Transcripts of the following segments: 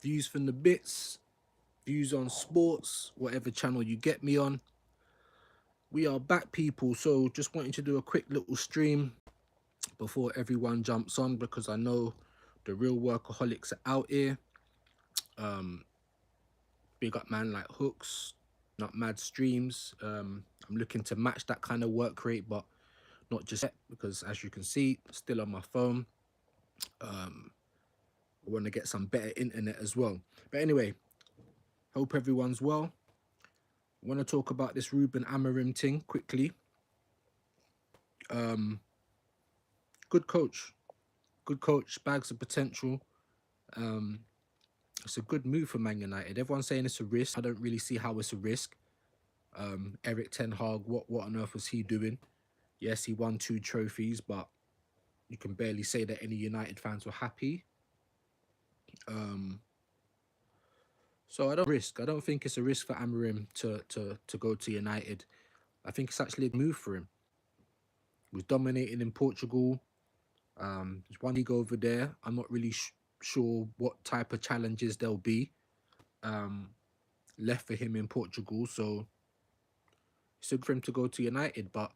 Views from the bits, views on sports, whatever channel you get me on. We are back, people. So just wanting to do a quick little stream before everyone jumps on, because I know the real workaholics are out here. Big up man like Hooks, not mad streams. I'm looking to match that kind of work rate, but not just yet, because as you can see, still on my phone. I want to get some better internet as well. But anyway, hope everyone's well. I want to talk about this Ruben Amorim thing quickly. Good coach, bags of potential. It's a good move for Man United. Everyone's saying it's a risk. I don't really see how it's a risk. Eric Ten Hag, what on earth was he doing? Yes, he won 2 trophies, but you can barely say that any United fans were happy. So I don't think it's a risk for Amorim to go to United. I think it's actually a move for him. He was dominating in Portugal. There's one league over there. I'm not really sure what type of challenges there'll be left for him in Portugal. So it's good for him to go to United. But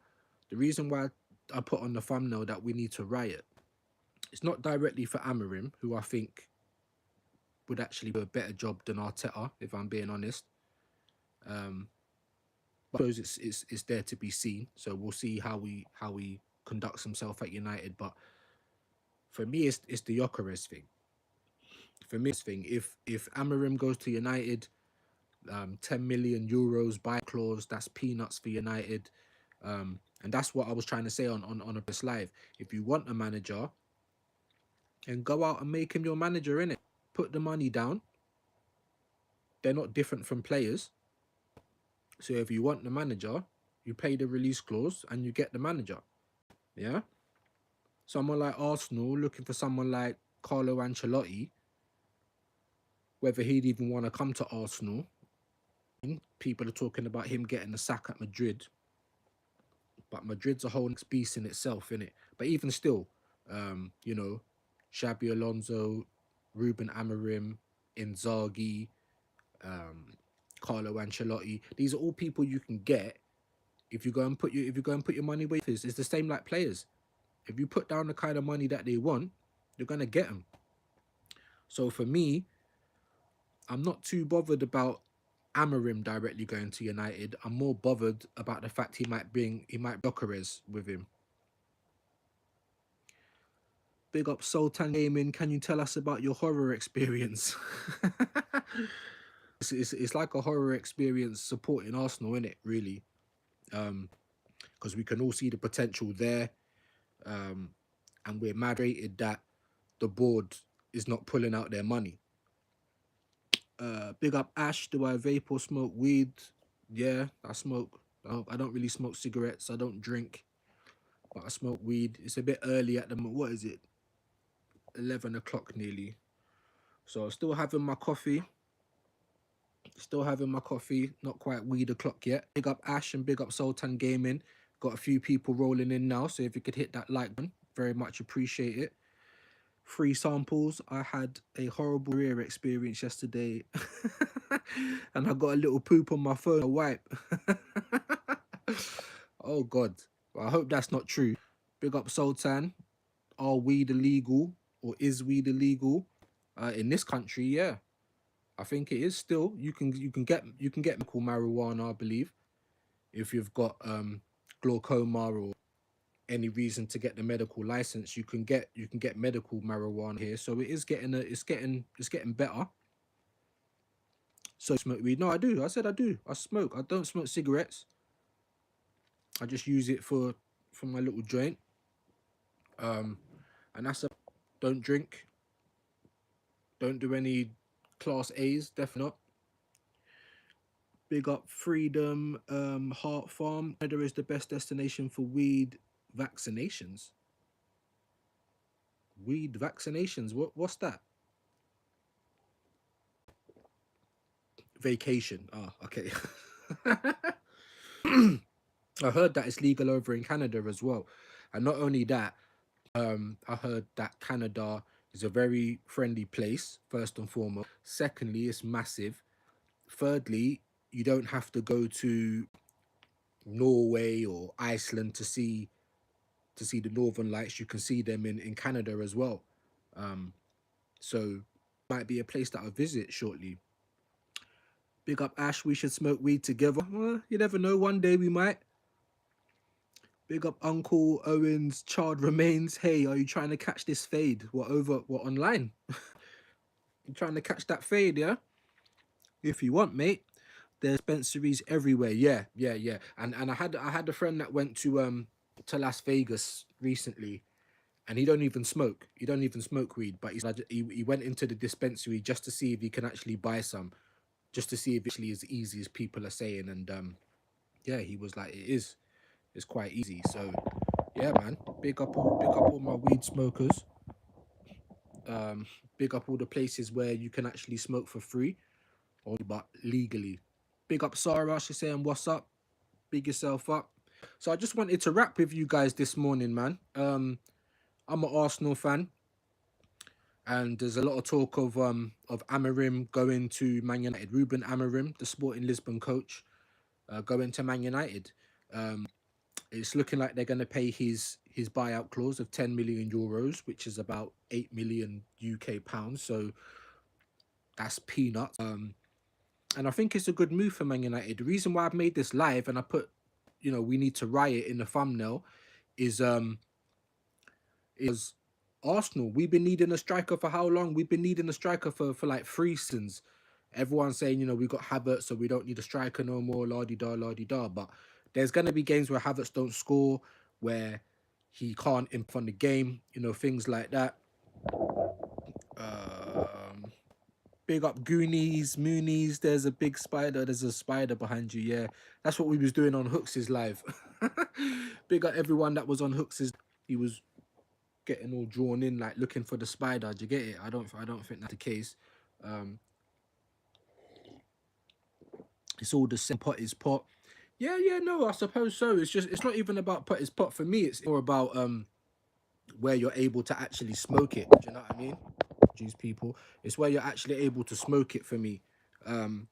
the reason why I put on the thumbnail that we need to riot, it's not directly for Amorim, who I think would actually do a better job than Arteta, if I'm being honest. But I suppose it's there to be seen. So we'll see how he conducts himself at United. But for me, it's the Gyökeres thing. For me, if Amorim goes to United, 10 million euros buy clause, that's peanuts for United. And that's what I was trying to say on a press live. If you want a manager, and go out and make him your manager, innit? Put the money down. They're not different from players. So if you want the manager, you pay the release clause and you get the manager. Yeah? Someone like Arsenal looking for someone like Carlo Ancelotti, whether he'd even want to come to Arsenal. People are talking about him getting a sack at Madrid. But Madrid's a whole next beast in itself, innit? But even still, you know, Xabi Alonso, Ruben Amorim, Inzaghi, Carlo Ancelotti. These are all people you can get if you go and put your money where it is. It's the same like players. If you put down the kind of money that they want, you're gonna get them. So for me, I'm not too bothered about Amorim directly going to United. I'm more bothered about the fact he might Gyökeres with him. Big up Sultan Gaming. Can you tell us about your horror experience? It's like a horror experience supporting Arsenal, isn't it? Really, because we can all see the potential there, and we're mad rated that the board is not pulling out their money. Big up Ash. Do I vape or smoke weed? Yeah, I smoke. I don't really smoke cigarettes. I don't drink, but I smoke weed. It's a bit early at the moment. What is it? 11 o'clock nearly. So still having my coffee. Not quite weed o'clock yet. Big up Ash and big up Sultan Gaming. Got a few people rolling in now. So if you could hit that like button, very much appreciate it. Free samples. I had a horrible career experience yesterday and I got a little poop on my phone. A wipe. Oh God. Well, I hope that's not true. Big up Sultan. Are weed illegal, or is weed illegal? In this country, yeah. I think it is still. You can get medical marijuana, I believe, if you've got glaucoma or any reason to get the medical license. You can get medical marijuana here, so it is it's getting better. So smoke weed? No, I do. I said I do. I smoke. I don't smoke cigarettes. I just use it for my little joint. And that's don't drink. Don't do any class A's. Definitely not. Big up Freedom Heart Farm. Canada is the best destination for weed vaccinations. Weed vaccinations. What's that? Vacation. Ah, okay. I heard that it's legal over in Canada as well. And not only that, I heard that Canada It's a very friendly place, first and foremost. Secondly, it's massive. Thirdly, you don't have to go to Norway or Iceland to see the Northern Lights. You can see them in Canada as well. Um, so might be a place that I'll visit shortly. Big up Ash, we should smoke weed together. Well, you never know, one day we might. Big up Uncle Owen's child remains. Hey, are you trying to catch this fade? What over what online? You trying to catch that fade, yeah? If you want, mate. There's dispensaries everywhere. Yeah, yeah, yeah. And I had a friend that went to Las Vegas recently, and he don't even smoke. He don't even smoke weed, but he went into the dispensary just to see if he can actually buy some, just to see if it's actually as easy as people are saying. And yeah, he was like, it is. It's quite easy. So yeah, man. Big up all my weed smokers. Um, big up all the places where you can actually smoke for free or but legally. Big up Sarah, she's saying what's up. Big yourself up. So I just wanted to rap with you guys this morning, man. I'm an Arsenal fan, and there's a lot of talk of Amorim going to Man United. Ruben Amorim, the Sporting Lisbon coach, going to Man United. Um, it's looking like they're going to pay his buyout clause of 10 million euros, which is about 8 million UK pounds. So that's peanuts. And I think it's a good move for Man United. The reason why I've made this live and I put, we need to riot in the thumbnail is Arsenal. We've been needing a striker for how long? We've been needing a striker for like 3 seasons. Everyone's saying, we got Havertz, so we don't need a striker no more, la-di-da, la-di-da. But there's going to be games where Havertz don't score, where he can't improve on the game, things like that. Um, Big up Goonies, Moonies. There's a big spider. There's a spider behind you. Yeah, that's what we was doing on Hooks' live. Big up everyone that was on Hooks'. He was getting all drawn in, like looking for the spider. Do you get it? I don't think that's the case. Um, it's all the same pot is pot. Yeah, yeah, no, I suppose so. It's not even about pot is pot for me. It's more about where you're able to actually smoke it. Do you know what I mean? These people, it's where you're actually able to smoke it for me. Um,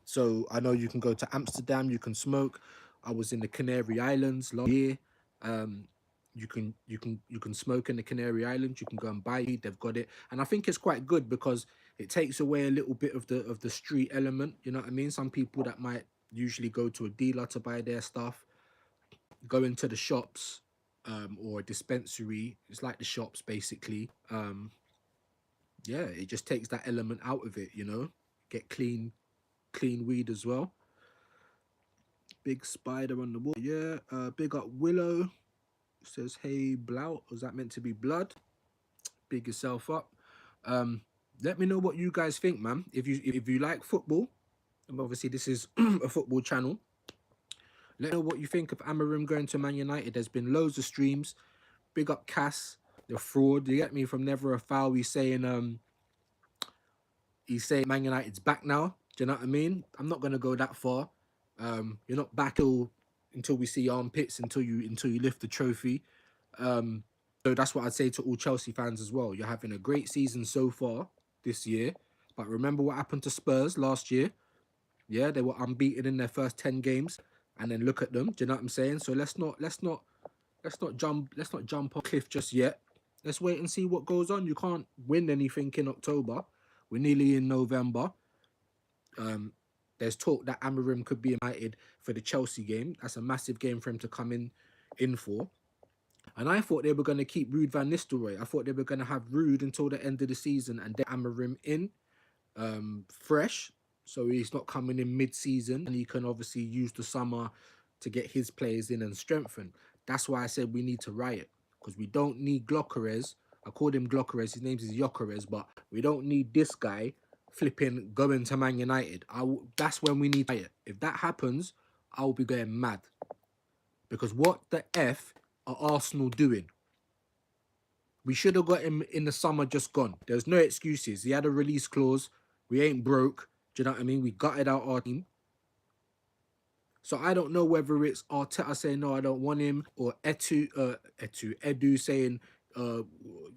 So I know you can go to Amsterdam, you can smoke. I was in the Canary Islands last year. Um, you can smoke in the Canary Islands. You can go and buy it. They've got it, and I think it's quite good because it takes away a little bit of the street element. You know what I mean? Some people that might usually go to a dealer to buy their stuff, go into the shops, or a dispensary. It's like the shops basically. Yeah, it just takes that element out of it. Get clean weed as well. Big spider on the wall. Yeah. Big up Willow. Says, hey, Blout. Was that meant to be blood? Big yourself up. Um, Let me know what you guys think, man. If you like football, and obviously this is a football channel. Let me know what you think of Amorim going to Man United. There's been loads of streams. Big up Cass, the fraud. You get me from Never a Foul. He's saying Man United's back now. Do you know what I mean? I'm not gonna go that far. You're not back until we see armpits, until you lift the trophy. So that's what I'd say to all Chelsea fans as well. You're having a great season so far this year, but remember what happened to Spurs last year? Yeah, they were unbeaten in their first 10 games, and then look at them. Do you know what I'm saying? So let's not jump off a cliff just yet. Let's wait and see what goes on. You can't win anything in October. We're nearly in November. Um, there's talk that Amorim could be invited for the Chelsea game. That's a massive game for him to come in for. And I thought they were going to keep Ruud van Nistelrooy. I thought they were going to have Ruud until the end of the season and then Amorim in, fresh. So he's not coming in mid-season, and he can obviously use the summer to get his players in and strengthen. That's why I said we need to riot, because we don't need Gyökeres. I called him Gyökeres. His name is Gyökeres, but we don't need this guy flipping going to Man United. That's when we need riot. If that happens, I'll be going mad, because what the F are Arsenal doing? We should have got him in the summer just gone. There's no excuses. He had a release clause. We ain't broke. Do you know what I mean? We gutted out our team. So I don't know whether it's Arteta saying no, I don't want him, or Edu saying uh,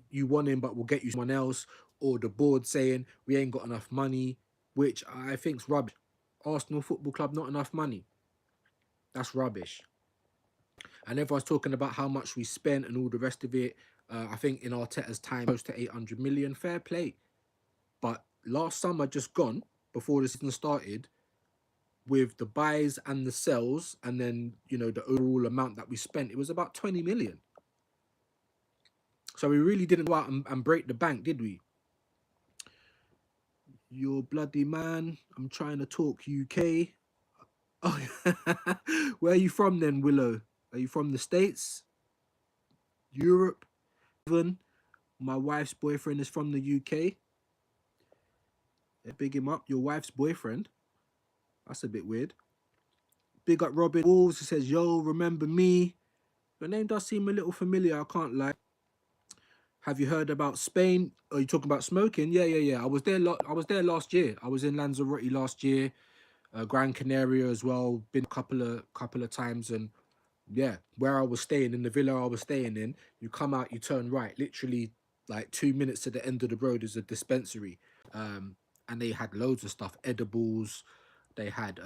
you want him, but we'll get you someone else, or the board saying we ain't got enough money, which I think's rubbish. Arsenal Football Club, not enough money. That's rubbish. And everyone's talking about how much we spent and all the rest of it. I think in Arteta's time, close to 800 million. Fair play. But last summer, just gone, before the season started, with the buys and the sells, and then, you know, the overall amount that we spent, it was about 20 million. So we really didn't go out and break the bank, did we? You're bloody man. I'm trying to talk UK. Oh, where are you from then, Willow? Are you from the States? Europe? Even my wife's boyfriend is from the UK. Big him up. Your wife's boyfriend. That's a bit weird. Big up Robin Wolves. He says, yo, remember me? Your name does seem a little familiar, I can't lie. Have you heard about Spain? Are you talking about smoking? Yeah. I was there last year. I was in Lanzarote last year. Gran Canaria as well. Been a couple of times, and yeah, where I was staying, in the villa I was staying in, you come out, you turn right, literally like 2 minutes to the end of the road is a dispensary. And they had loads of stuff, edibles, they had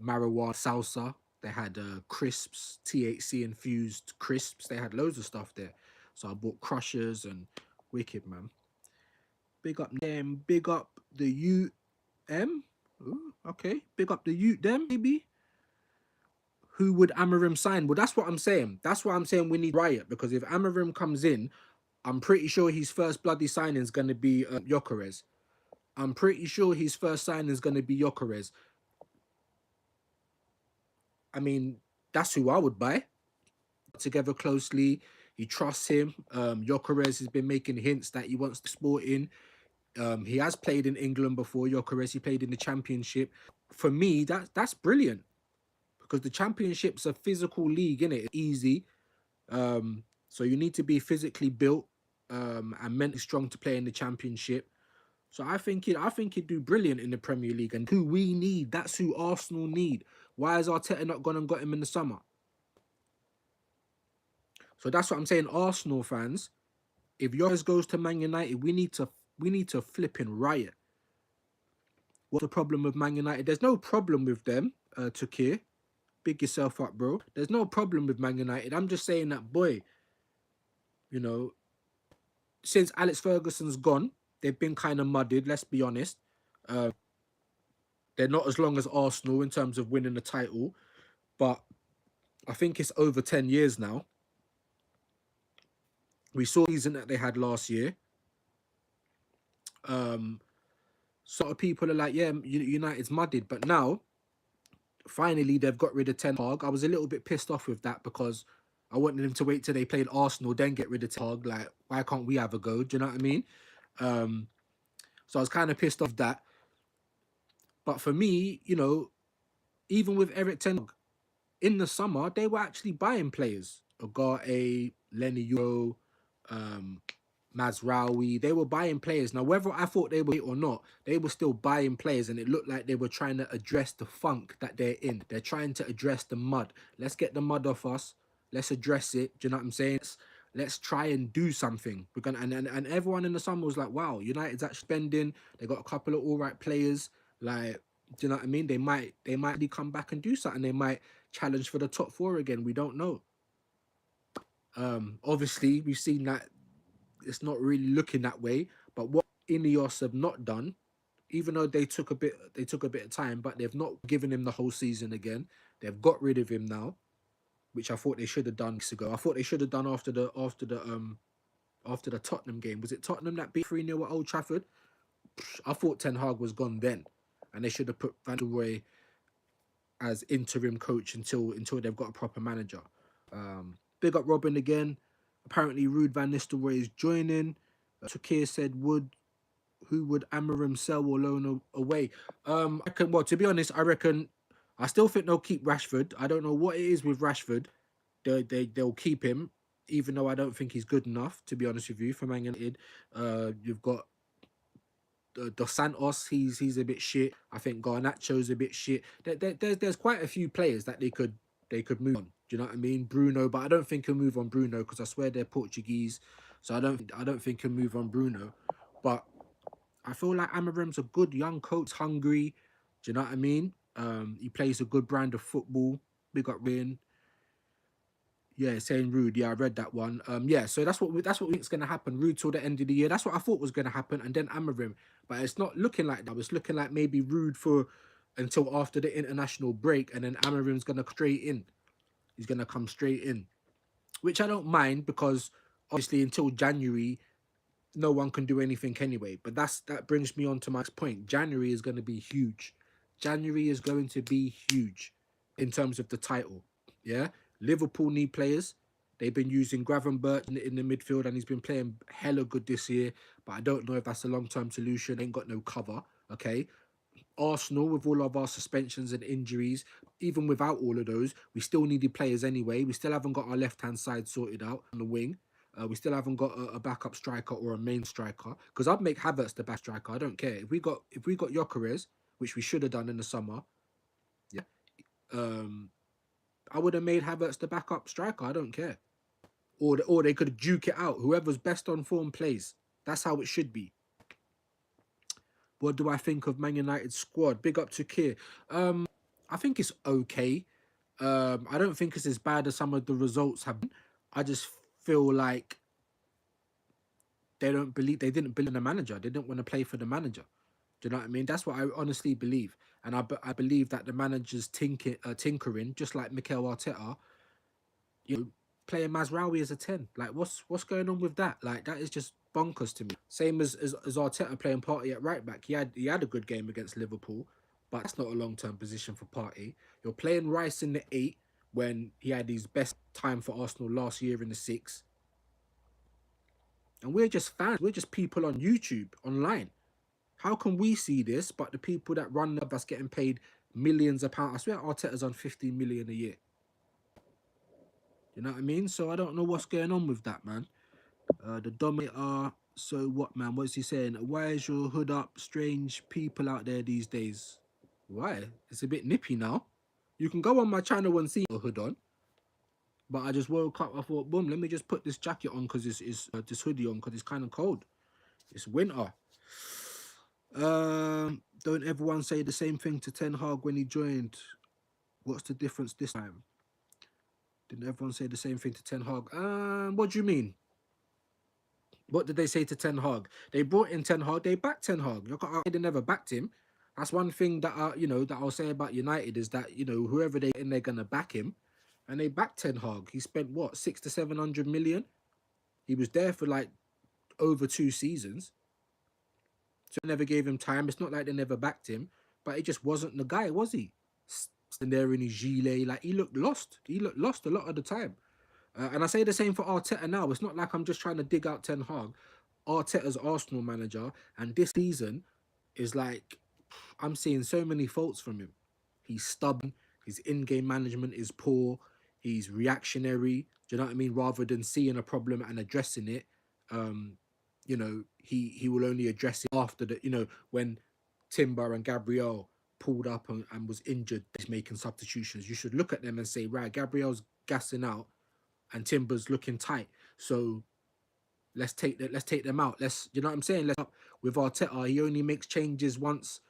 marijuana, salsa, they had crisps, THC infused crisps, they had loads of stuff there. So I bought crushers and wicked, man. Big up them, big up the UM. Ooh, okay, big up the youth them, maybe. Who would Amorim sign? Well, that's what I'm saying. That's why I'm saying we need Riot, because if Amorim comes in, I'm pretty sure his first bloody signing is going to be Gyökeres. I'm pretty sure his first signing is going to be Gyökeres. I mean, that's who I would buy. Together closely. He trusts him. Gyökeres has been making hints that he wants to sport in. He has played in England before. Gyökeres, he played in the Championship. For me, that's brilliant, because the Championship's a physical league, innit? It's easy. So you need to be physically built and mentally strong to play in the Championship. So I think he'd do brilliant in the Premier League, and who we need. That's who Arsenal need. Why has Arteta not gone and got him in the summer? So that's what I'm saying. Arsenal fans, if yours goes to Man United, we need to flip and riot. What's the problem with Man United? There's no problem with them, Tukir. Big yourself up, bro. There's no problem with Man United. I'm just saying that, boy, you know, since Alex Ferguson's gone, they've been kind of mudded, let's be honest. They're not as long as Arsenal in terms of winning the title, but I think it's over 10 years now. We saw the season that they had last year. Sort of people are like, yeah, United's mudded, but now, finally, they've got rid of Ten Hag. I was a little bit pissed off with that, because I wanted them to wait till they played Arsenal, then get rid of Ten Hag. Like, why can't we have a go? Do you know what I mean? So I was kind of pissed off that. But for me, you know, even with Eric Ten Hag, in the summer, they were actually buying players. Agate, Lenny Euro, Mazraoui. They were buying players. Now, whether I thought they were or not, they were still buying players, and it looked like they were trying to address the funk that they're in. They're trying to address the mud. Let's get the mud off us. Let's address it. Do you know what I'm saying? Let's try and do something. We're gonna and everyone in the summer was like, wow, United's actually spending. They got a couple of all right players. Like, do you know what I mean? They might come back and do something. They might challenge for the top four again. We don't know. Obviously, we've seen that it's not really looking that way. But what Ineos have not done, even though they took a bit of time, but they've not given him the whole season again. They've got rid of him now, which I thought they should have done weeks ago. I thought they should have done after the Tottenham game. Was it Tottenham that beat 3-0 at Old Trafford? I thought Ten Hag was gone then, and they should have put Van der Roy as interim coach until they've got a proper manager. Big up Robin again. Apparently, Ruud van Nistelrooy is joining. Tukir said, who would Amorim sell or loan away? Well, to be honest, I still think they'll keep Rashford. I don't know what it is with Rashford. They'll keep him, even though I don't think he's good enough, to be honest with you, for Man United. You've got Dos Santos, he's a bit shit. I think Garnacho's a bit shit. There's quite a few players that they could move on. Do you know what I mean? Bruno, but I don't think he'll move on Bruno, because I swear they're Portuguese. So I don't think he'll move on Bruno. But I feel like Amorim's a good young coach, hungry. Do you know what I mean? He plays a good brand of football. Big up Ryan. Yeah, saying Rude. Yeah, I read that one. Yeah, so that's what we think's gonna happen. Rude till the end of the year. That's what I thought was gonna happen, and then Amorim. But it's not looking like that. It's looking like maybe Rude for until after the international break, and then Amorim's gonna straight in. He's gonna come straight in, which I don't mind because obviously until January no one can do anything anyway. But that brings me on to my next point. January is going to be huge. January is going to be huge in terms of the title. Yeah, Liverpool need players. They've been using Gravenberch in the midfield, and he's been playing hella good this year. But I don't know if that's a long-term solution. Ain't got no cover. Okay, Arsenal, with all of our suspensions and injuries, even without all of those, we still needed players anyway. We still haven't got our left-hand side sorted out on the wing. We still haven't got a backup striker or a main striker. Because I'd make Havertz the back striker. I don't care if we got Gyökeres, which we should have done in the summer. Yeah, I would have made Havertz the backup striker. I don't care. Or they could duke it out. Whoever's best on form plays. That's how it should be. What do I think of Man United's squad? Big up to Kier. I think it's okay. I don't think it's as bad as some of the results have been. I just feel like they didn't believe in the manager. They didn't want to play for the manager. Do you know what I mean? That's what I honestly believe. And I believe that the manager's tinkering, just like Mikel Arteta, you know, playing Mazraoui as a 10. Like, what's going on with that? Like, that is just bonkers to me. Same as Arteta playing Partey at right back. He had a good game against Liverpool, but that's not a long-term position for Partey. You're playing Rice in the 8 when he had his best time for Arsenal last year in the 6. And we're just fans. We're just people on YouTube, online. How can we see this, but the people that run us getting paid millions of pounds? I swear Arteta's on 15 million a year. You know what I mean? So I don't know what's going on with that, man. The Dominator. So what, man? What's he saying? Why is your hood up? Strange people out there these days. Why? It's a bit nippy now. You can go on my channel and see your hood on. But I just woke up. I thought, boom, let me just put this jacket on because it's this hoodie on because it's kind of cold. It's winter. Don't everyone say the same thing to Ten Hag when he joined? What's the difference this time? Didn't everyone say the same thing to Ten Hag? What do you mean? What did they say to Ten Hag? They brought in Ten Hag. They backed Ten Hag. They never backed him. That's one thing that that I'll say about United is that whoever they in, they're gonna back him, and they backed Ten Hag. He spent what 600 to 700 million. He was there for like over 2 seasons. So they never gave him time. It's not like they never backed him, but he just wasn't the guy, was he? Standing there in his gilet, like he looked lost. He looked lost a lot of the time. And I say the same for Arteta now. It's not like I'm just trying to dig out Ten Hag. Arteta's Arsenal manager, and this season is like, I'm seeing so many faults from him. He's stubborn. His in-game management is poor. He's reactionary. Do you know what I mean? Rather than seeing a problem and addressing it, he will only address it after when Timber and Gabriel pulled up and was injured. He's making substitutions. You should look at them and say, right, Gabriel's gassing out and Timber's looking tight. So let's take them out. You know what I'm saying? With Arteta, he only makes changes once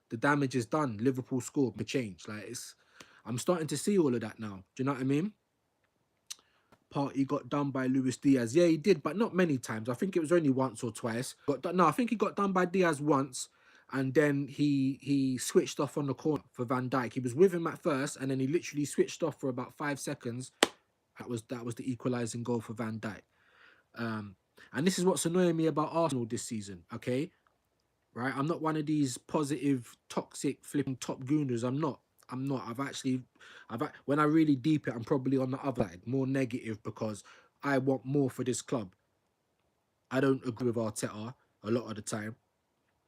the damage is done. Liverpool scored the change. I'm starting to see all of that now. Do you know what I mean? Partey got done by Luis Diaz. Yeah, he did, but not many times. I think it was only once or twice. I think he got done by Diaz once, and then he switched off on the corner for Van Dijk. He was with him at first, and then he literally switched off for about 5 seconds. That was the equalising goal for Van Dijk. And this is what's annoying me about Arsenal this season, okay? Right? I'm not one of these positive, toxic, flipping top gooners. I'm not. When I really deep it, I'm probably on the other side, more negative because I want more for this club. I don't agree with Arteta a lot of the time.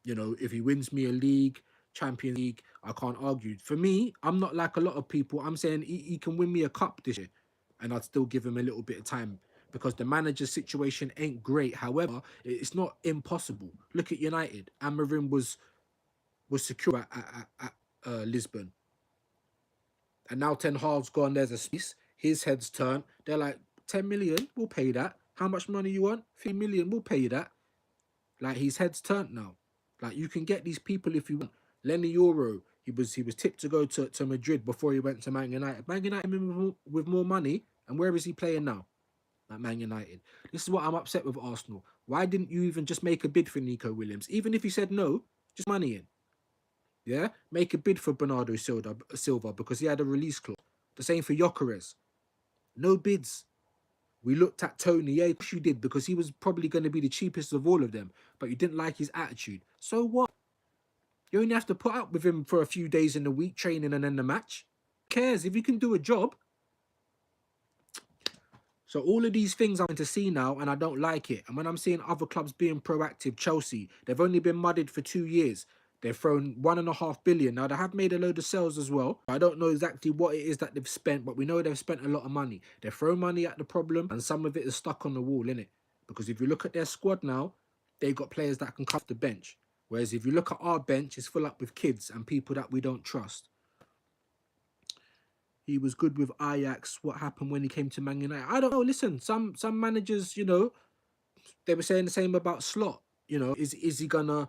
If he wins me a league, Champions League, I can't argue. For me, I'm not like a lot of people. I'm saying he can win me a cup this year, and I'd still give him a little bit of time because the manager's situation ain't great. However, it's not impossible. Look at United. Amorim was secure at Lisbon. And now Ten Hag's gone, there's a space. His head's turned. They're like, 10 million, we'll pay that. How much money you want? 3 million, we'll pay you that. Like, his head's turned now. Like, you can get these people if you want. Lenny Euro, he was tipped to go to Madrid before he went to Man United. Man United with more money, and where is he playing now? At Man United. This is what I'm upset with Arsenal. Why didn't you even just make a bid for Nico Williams? Even if you said no, just money in. Yeah? Make a bid for Bernardo Silva because he had a release clause. The same for Gyökeres. No bids. We looked at Tony. Yeah, of course you did, because he was probably going to be the cheapest of all of them, but you didn't like his attitude. So what? You only have to put up with him for a few days in the week, training and then the match. Who cares? If you can do a job. So all of these things I'm going to see now, and I don't like it. And when I'm seeing other clubs being proactive, Chelsea, they've only been muddied for 2 years. They've thrown 1.5 billion. Now, they have made a load of sales as well. I don't know exactly what it is that they've spent, but we know they've spent a lot of money. They've thrown money at the problem, and some of it is stuck on the wall, innit? Because if you look at their squad now, they've got players that can come off the bench. Whereas if you look at our bench, it's full up with kids and people that we don't trust. He was good with Ajax. What happened when he came to Man United? I don't know. Listen, some managers, they were saying the same about Slot. Is he gonna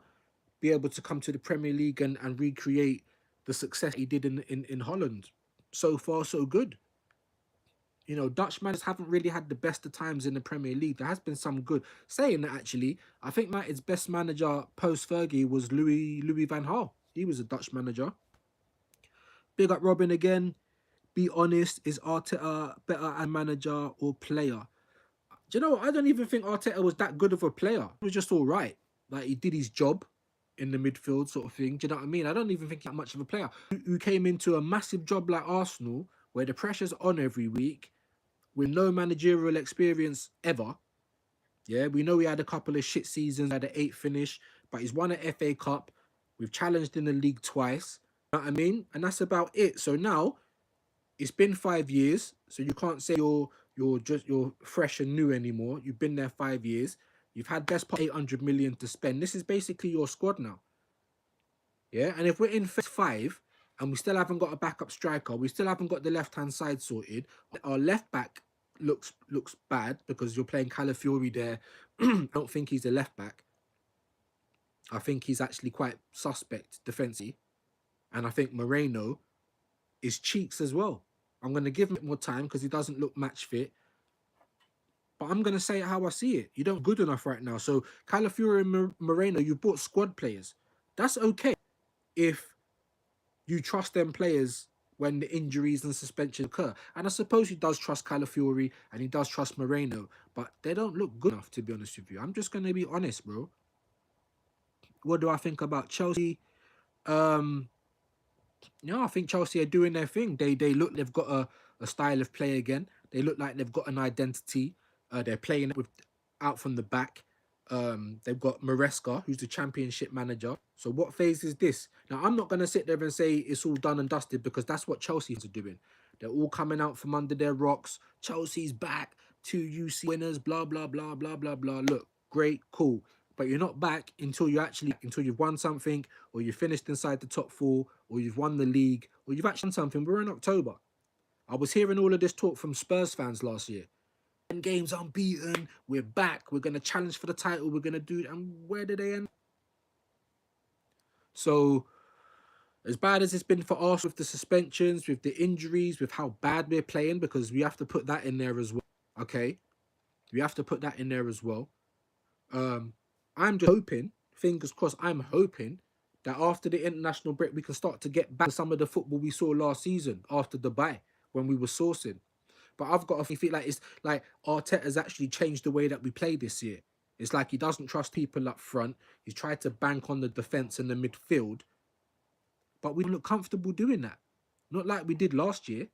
be able to come to the Premier League and recreate the success he did in Holland? So far, so good. Dutch managers haven't really had the best of times in the Premier League. There has been some good. Saying that, actually, I think United's best manager post Fergie was Louis van Gaal. He was a Dutch manager. Big up Robin again. Be honest, is Arteta better as manager or player? Do you know what? I don't even think Arteta was that good of a player. He was just all right. Like, he did his job in the midfield sort of thing. Do you know what I mean? I don't even think he's that much of a player. Who came into a massive job like Arsenal, where the pressure's on every week, with no managerial experience ever. Yeah, we know he had a couple of shit seasons, had an 8th finish, but he's won an FA Cup. We've challenged in the league twice. You know what I mean? And that's about it. So now, it's been 5 years, so you can't say you're fresh and new anymore. You've been there 5 years. You've had best part 800 million to spend. This is basically your squad now. Yeah, and if we're in phase 5 and we still haven't got a backup striker, we still haven't got the left-hand side sorted. Our left back looks bad because you're playing Calafiori there. I don't think he's a left back. I think he's actually quite suspect defensively, and I think Moreno is cheeks as well. I'm going to give him more time because he doesn't look match fit. But I'm going to say it how I see it. You don't good enough right now. So Calafiori and Moreno, you bought squad players. That's okay if you trust them players when the injuries and suspension occur. And I suppose he does trust Calafiori and he does trust Moreno. But they don't look good enough, to be honest with you. I'm just going to be honest, bro. What do I think about Chelsea? I think Chelsea are doing their thing. They look, they've got a style of play again. They look like they've got an identity. They're playing with out from the back. They've got Maresca, who's the championship manager. So what phase is this? Now, I'm not going to sit there and say it's all done and dusted because that's what Chelsea's are doing. They're all coming out from under their rocks. Chelsea's back, 2 UC winners, blah, blah, blah, blah, blah, blah. Look, great, cool. But you're not back until you've won something, or you've finished inside the top 4, or you've won the league, or you've actually done something. We're in October. I was hearing all of this talk from Spurs fans last year. 10 games unbeaten, we're back, we're going to challenge for the title, we're going to do it. And where did they end? So, as bad as it's been for us with the suspensions, with the injuries, with how bad we're playing, because we have to put that in there as well, okay? We have to put that in there as well. I'm just hoping, fingers crossed, I'm hoping that after the international break, we can start to get back to some of the football we saw last season after Dubai when we were sourcing. But I've got to feel like it's like Arteta's actually changed the way that we play this year. It's like he doesn't trust people up front. He's tried to bank on the defence and the midfield. But we don't look comfortable doing that. Not like we did last year.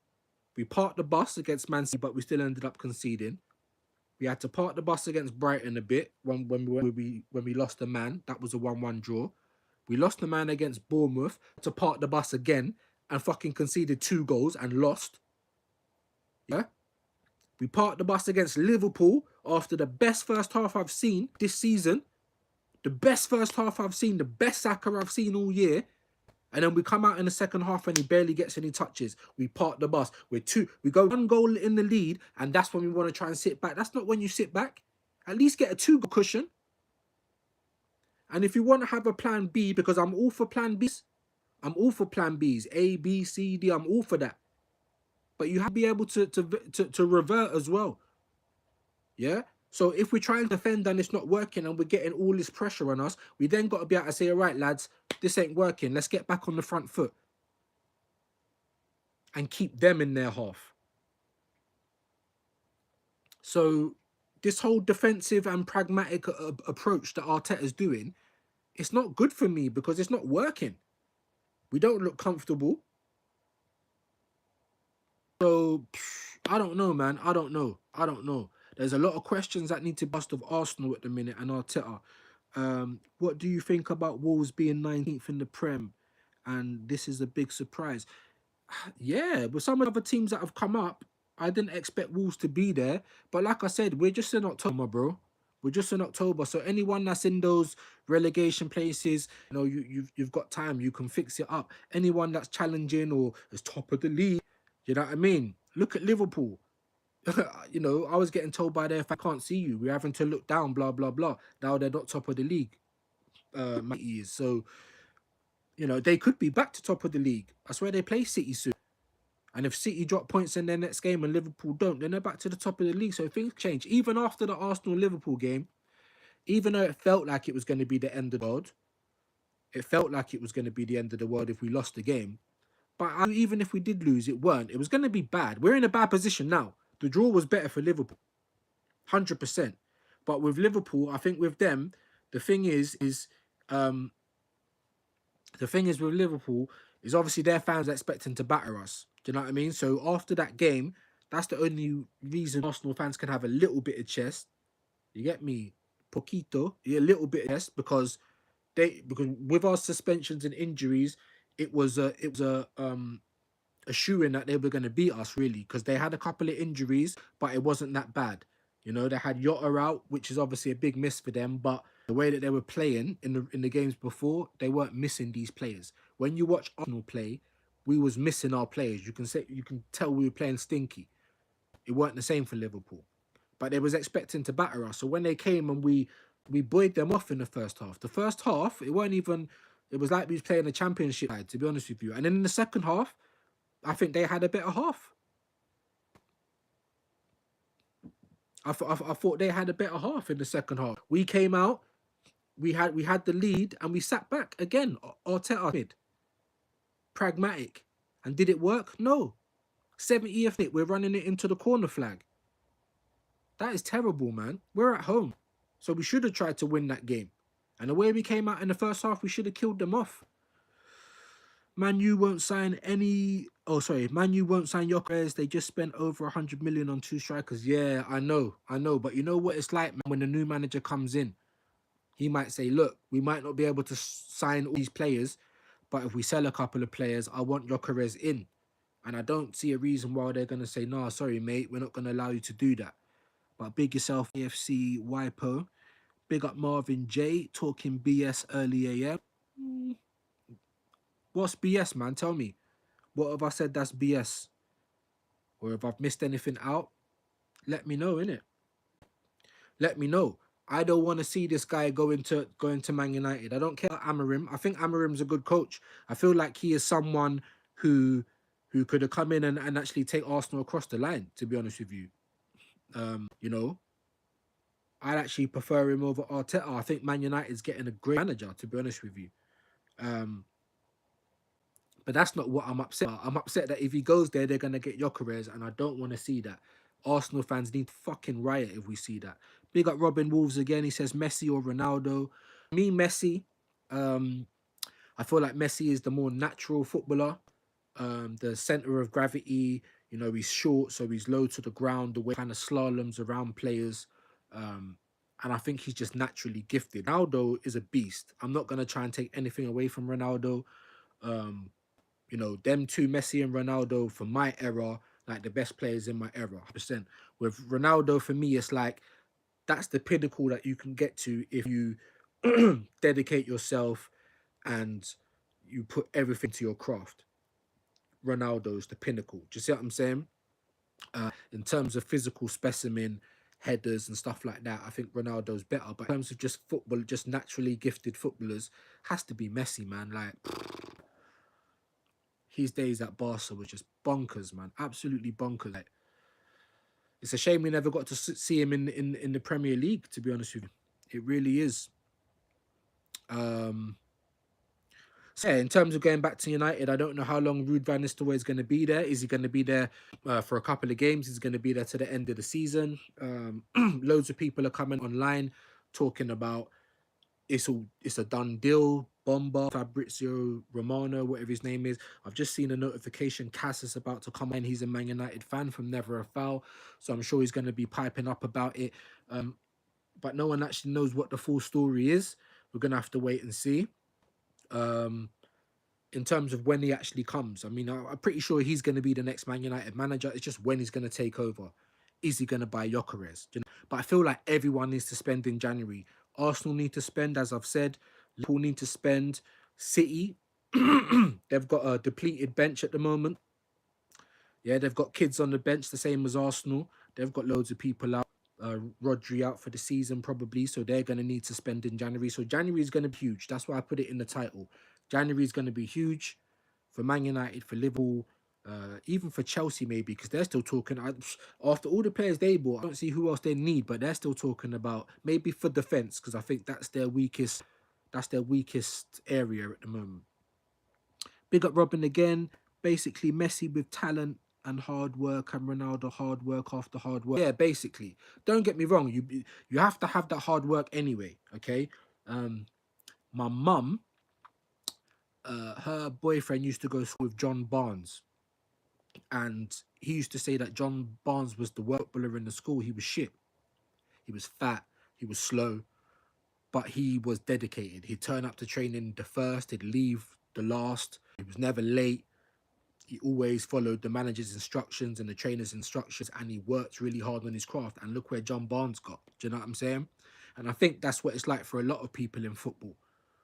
We parked the bus against Man City, but we still ended up conceding. We had to park the bus against Brighton a bit when we lost the man. That was a 1-1 draw. We lost the man against Bournemouth to park the bus again and fucking conceded 2 goals and lost. Yeah? We parked the bus against Liverpool after the best first half I've seen this season. The best first half I've seen, the best Saka I've seen all year. And then we come out in the second half and he barely gets any touches. We park the bus. We go 1 goal in the lead, and that's when we want to try and sit back. That's not when you sit back. At least get a 2-goal cushion. And if you want to have a plan B, because I'm all for plan Bs, I'm all for plan Bs, A, B, C, D. I'm all for that. But you have to be able to revert as well. Yeah. So if we try and defend and it's not working and we're getting all this pressure on us, we then got to be able to say, all right, lads, this ain't working. Let's get back on the front foot and keep them in their half. So this whole defensive and pragmatic approach that Arteta's doing, it's not good for me because it's not working. We don't look comfortable. So I don't know, man. I don't know. There's a lot of questions that need to bust of Arsenal at the minute and Arteta. What do you think about Wolves being 19th in the Prem? And this is a big surprise. Yeah, with some of the other teams that have come up, I didn't expect Wolves to be there. But like I said, we're just in October, bro. We're just in October. So anyone that's in those relegation places, you know, you've got time. You can fix it up. Anyone that's challenging or is top of the league, you know what I mean? Look at Liverpool. You know, I was getting told by their fans, I can't see you. We're having to look down, blah, blah, blah. Now they're not top of the league. So, you know, they could be back to top of the league. I swear they play City soon. And if City drop points in their next game and Liverpool don't, then they're back to the top of the league. So things change. Even after the Arsenal-Liverpool game, even though it felt like it was going to be the end of the world, it felt like it was going to be the end of the world if we lost the game. But even if we did lose, it weren't. It was going to be bad. We're in a bad position now. The draw was better for Liverpool, 100%. But with Liverpool, I think with them, the thing is with Liverpool is obviously their fans are expecting to batter us. Do you know what I mean? So after that game, that's the only reason Arsenal fans can have a little bit of chest. You get me? Poquito, a little bit of chest because with our suspensions and injuries, it was a shoo-in that they were going to beat us really because they had a couple of injuries, but it wasn't that bad. You know, they had Jota out, which is obviously a big miss for them, but the way that they were playing in the games before, they weren't missing these players. When you watch Arsenal play, we was missing our players. You can tell we were playing stinky. It weren't the same for Liverpool, but they was expecting to batter us. So when they came and we buoyed them off in the first half. The first half, it weren't even. It was like we was playing a championship side, to be honest with you. And then in the second half, I think they had a better half. I thought they had a better half in the second half. We came out, we had the lead, and we sat back again. Arteta did. Pragmatic. And did it work? No. 70th minute, we're running it into the corner flag. That is terrible, man. We're at home. So we should have tried to win that game. And the way we came out in the first half, we should have killed them off. Man U won't sign any... Oh, sorry. Man U won't sign Gyökeres. They just spent over 100 million on 2 strikers. Yeah, I know. But you know what it's like, man, when the new manager comes in? He might say, look, we might not be able to sign all these players, but if we sell a couple of players, I want Gyökeres in. And I don't see a reason why they're going to say, nah, sorry, mate, we're not going to allow you to do that. But big yourself, AFC Wipo. Big up Marvin J, talking BS early AM. What's BS, man? Tell me. What have I said that's BS? Or if I've missed anything out, let me know, innit? Let me know. I don't want to see this guy go into Man United. I don't care about Amorim. I think Amorim's a good coach. I feel like he is someone who could have come in and actually take Arsenal across the line, to be honest with you. You know, I'd actually prefer him over Arteta. I think Man United's getting a great manager, to be honest with you. But that's not what I'm upset about. I'm upset that if he goes there, they're going to get Gyökeres, and I don't want to see that. Arsenal fans need to fucking riot if we see that. Big up Robin Wolves again. He says Messi or Ronaldo. Me, Messi. I feel like Messi is the more natural footballer. The centre of gravity. You know, he's short, so he's low to the ground. The way he kind of slaloms around players. And I think he's just naturally gifted. Ronaldo is a beast. I'm not going to try and take anything away from Ronaldo. You know, them two, Messi and Ronaldo, for my era, like the best players in my era, 100%. With Ronaldo, for me, it's like, that's the pinnacle that you can get to if you dedicate yourself and, you put everything to your craft. Ronaldo's the pinnacle. Do you see what I'm saying? In terms of physical specimen, headers and stuff like that, I think Ronaldo's better. But in terms of just football, just naturally gifted footballers, has to be Messi, man. Like his days at Barca was just bonkers, man. Absolutely bonkers. Like, it's a shame we never got to see him in the Premier League, to be honest with you. It really is. So yeah, in terms of going back to United, I don't know how long Ruud van Nistelrooy is going to be there. Is he going to be there for a couple of games? Is he going to be there to the end of the season? Loads of people are coming online talking about it's a done deal. Bomba, Fabrizio Romano, whatever his name is. I've just seen a notification. Cass is about to come in. He's a Man United fan from Never a Foul, so I'm sure he's going to be piping up about it. But no one actually knows what the full story is. We're going to have to wait and see. In terms of when he actually comes, I mean, I'm pretty sure he's going to be the next Man United manager. It's just when he's going to take over. Is he going to buy Gyökeres? You know? But I feel like everyone needs to spend in January. Arsenal need to spend, as I've said. Liverpool need to spend. City, they've got a depleted bench at the moment. Yeah, they've got kids on the bench, the same as Arsenal. They've got loads of people out. Rodri out for the season probably, so they're going to need to spend in January. So January is going to be huge. That's why I put it in the title. January is going to be huge for Man United, for Liverpool, even for Chelsea maybe, because they're still talking. After all the players they bought, I don't see who else they need, but they're still talking about maybe for defense, because I think that's their weakest. That's their weakest area at the moment. Big up Robin again. Basically, Messi with talent and hard work, and Ronaldo hard work after hard work. Yeah, basically. Don't get me wrong. You have to have that hard work anyway. Okay. My mum, her boyfriend used to go to school with John Barnes, and he used to say that John Barnes was the worst footballer in the school. He was shit. He was fat. He was slow, but he was dedicated. He'd turn up to training the first. He'd leave the last. He was never late. He always followed the manager's instructions and the trainer's instructions, and he worked really hard on his craft. And look where John Barnes got. Do you know what I'm saying? And I think that's what it's like for a lot of people in football.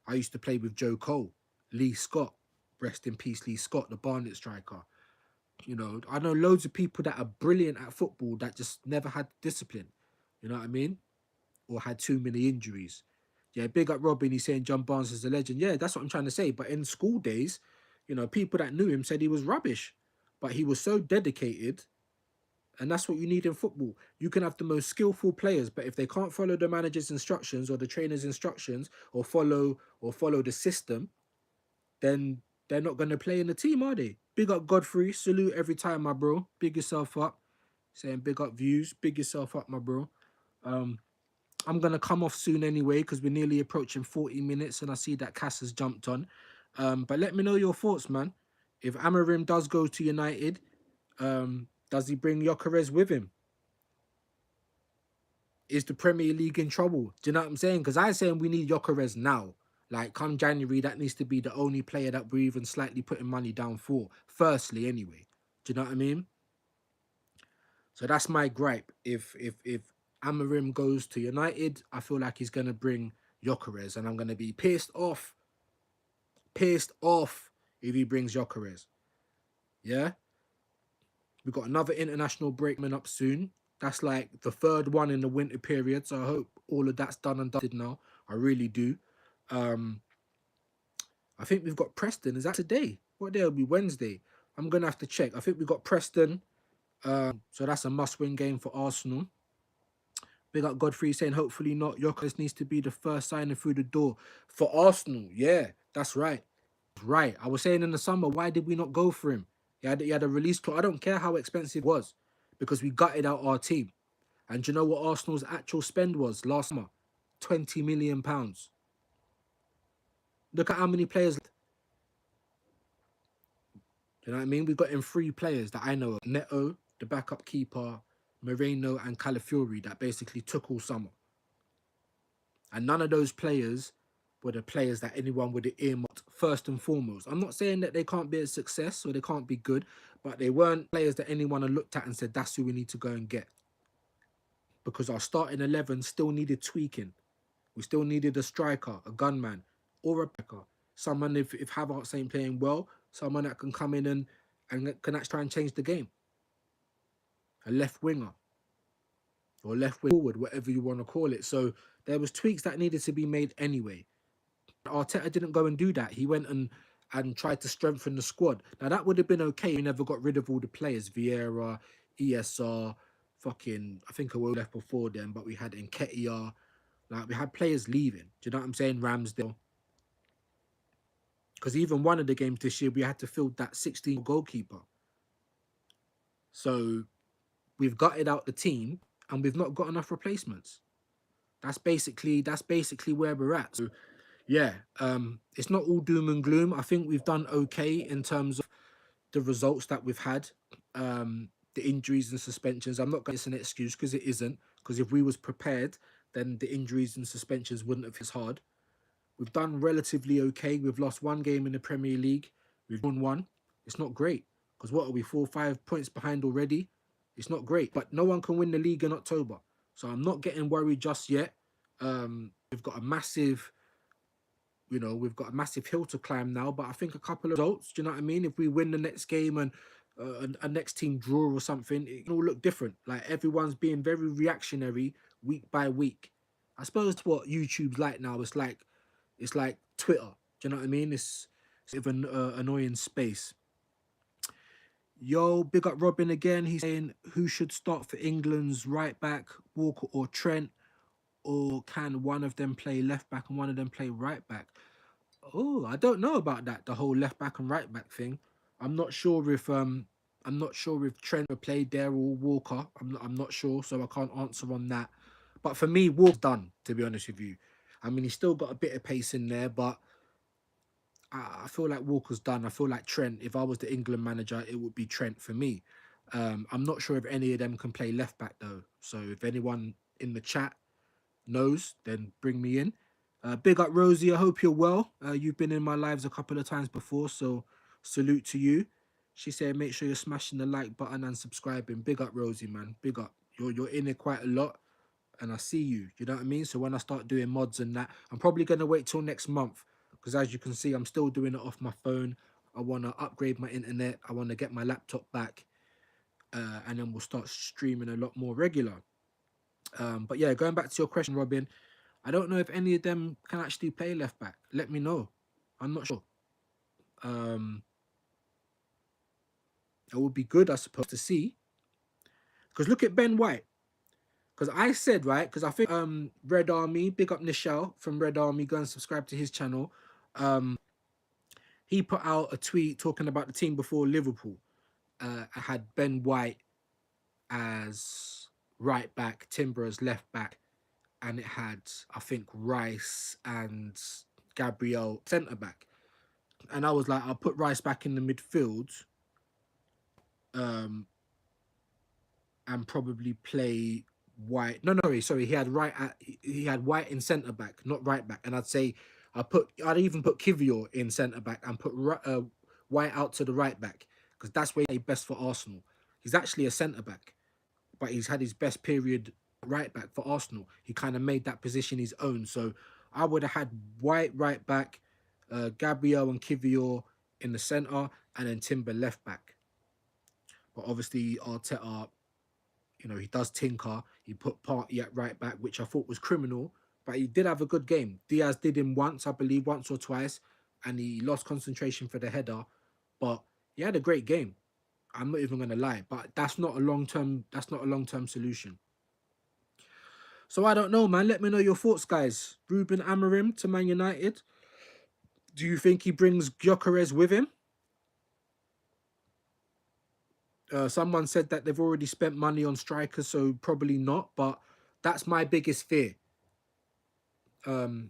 I used to play with Joe Cole, Lee Scott, rest in peace, Lee Scott, the Barnet striker. You know, I know loads of people that are brilliant at football that just never had discipline. You know what I mean? Or had too many injuries. Yeah, big up Robin. He's saying John Barnes is a legend. Yeah, that's what I'm trying to say. But in school days, you know, people that knew him said he was rubbish. But he was so dedicated, and that's what you need in football. You can have the most skillful players, but if they can't follow the manager's instructions or the trainer's instructions or follow the system, then they're not going to play in the team, are they? Big up Godfrey. Salute every time, my bro. Big yourself up. Saying big up views. Big yourself up, my bro. I'm going to come off soon anyway because we're nearly approaching 40 minutes and I see that Cass has jumped on. But let me know your thoughts, man. If Amorim does go to United, does he bring Gyökeres with him? Is the Premier League in trouble? Do you know what I'm saying? Because I'm saying we need Gyökeres now. Like, come January, that needs to be the only player that we're even slightly putting money down for. Firstly, anyway. Do you know what I mean? So that's my gripe. If Amorim goes to United, I feel like he's gonna bring Gyökeres, and I'm gonna be pissed off if he brings Gyökeres. Yeah, we've got another international break coming up soon. That's like the third one in the winter period, so I hope all of that's done and dusted now. I really do. I think we've got Preston. Is that today? What day will be? Wednesday. I'm gonna have to check. I think we've got Preston. So that's a must-win game for Arsenal. Big up Godfrey saying hopefully not. Gyökeres needs to be the first signing through the door for Arsenal. Yeah, that's right. Right. I was saying in the summer, why did we not go for him? He had a release clause. I don't care how expensive it was because we gutted out our team. And do you know what Arsenal's actual spend was last summer? £20 million. Look at how many players. Do you know what I mean? We've got in 3 players that I know of. Neto, the backup keeper, Moreno and Calafiori that basically took all summer. And none of those players were the players that anyone would have earmarked first and foremost. I'm not saying that they can't be a success or they can't be good, but they weren't players that anyone had looked at and said, that's who we need to go and get. Because our starting 11 still needed tweaking. We still needed a striker, a gunman, or a backer. Someone, if Havertz ain't playing well, someone that can come in and can actually try and change the game. A left winger or left wing forward, whatever you want to call it. So there was tweaks that needed to be made anyway. Arteta didn't go and do that. He went and tried to strengthen the squad. Now that would have been okay. We never got rid of all the players. Vieira, ESR, fucking I think I will left before then, but we had Nketiah. Like we had players leaving. Do you know what I'm saying? Ramsdale. Because even one of the games this year we had to fill that 16 goalkeeper. So we've gutted out the team and we've not got enough replacements. That's basically where we're at. So yeah, it's not all doom and gloom. I think we've done okay in terms of the results that we've had. The injuries and suspensions. I'm not going to say it's an excuse because it isn't. Because if we was prepared, then the injuries and suspensions wouldn't have hit as hard. We've done relatively okay. We've lost one game in the Premier League. We've won one. It's not great. Because what are we, 4 or 5 points behind already? It's not great. But no one can win the league in October. So I'm not getting worried just yet. We've got a massive, we've got a massive hill to climb now. But I think a couple of results, do you know what I mean? If we win the next game and a next team draw or something, it will look different. Like everyone's being very reactionary week by week. I suppose what YouTube's like now. It's like Twitter. Do you know what I mean? It's sort of an annoying space. Yo, big up Robin again. He's saying, who should start for England's right back, Walker or Trent? Or can one of them play left back and one of them play right back? Oh, I don't know about that, the whole left back and right back thing. I'm not sure if Trent played there or Walker. I'm not sure, so I can't answer on that. But for me, Walker's done, to be honest with you. I mean, he's still got a bit of pace in there, but I feel like Walker's done. I feel like Trent, if I was the England manager, it would be Trent for me. I'm not sure if any of them can play left back though. So if anyone in the chat knows, then bring me in. Big up Rosie, I hope you're well. You've been in my lives a couple of times before, so salute to you. She said make sure you're smashing the like button and subscribing. Big up Rosie, man. Big up. You're in it quite a lot and I see you. You know what I mean? So when I start doing mods and that, I'm probably gonna wait till next month because as you can see, I'm still doing it off my phone. I want to upgrade my internet. I want to get my laptop back, and then we'll start streaming a lot more regular. But yeah, going back to your question, Robin, I don't know if any of them can actually play left back. Let me know. I'm not sure. It would be good, I suppose, to see. Because look at Ben White. Because I said, right, because I think Red Army, big up Nichelle from Red Army, go and subscribe to his channel. He put out a tweet talking about the team before Liverpool. I had Ben White as right back, Timber as left back, and it had, I think, Rice and Gabriel centre back. And I was like, I'll put Rice back in the midfield, and probably play White. No, sorry. He had White in centre back, not right back. And I'd even put Kivior in centre back and put White out to the right back because that's where he best for Arsenal. He's actually a centre back, but he's had his best period right back for Arsenal. He kind of made that position his own. So I would have had White right back, Gabriel and Kivior in the centre, and then Timber left back. But obviously Arteta, he does tinker. He put Partey at right back, which I thought was criminal, but he did have a good game. Diaz did him once, I believe, once or twice, and he lost concentration for the header, but he had a great game. I'm not even going to lie, but that's not a long-term solution. So I don't know, man. Let me know your thoughts, guys. Ruben Amorim to Man United. Do you think he brings Gyökeres with him? Someone said that they've already spent money on strikers, so probably not. But that's my biggest fear. Man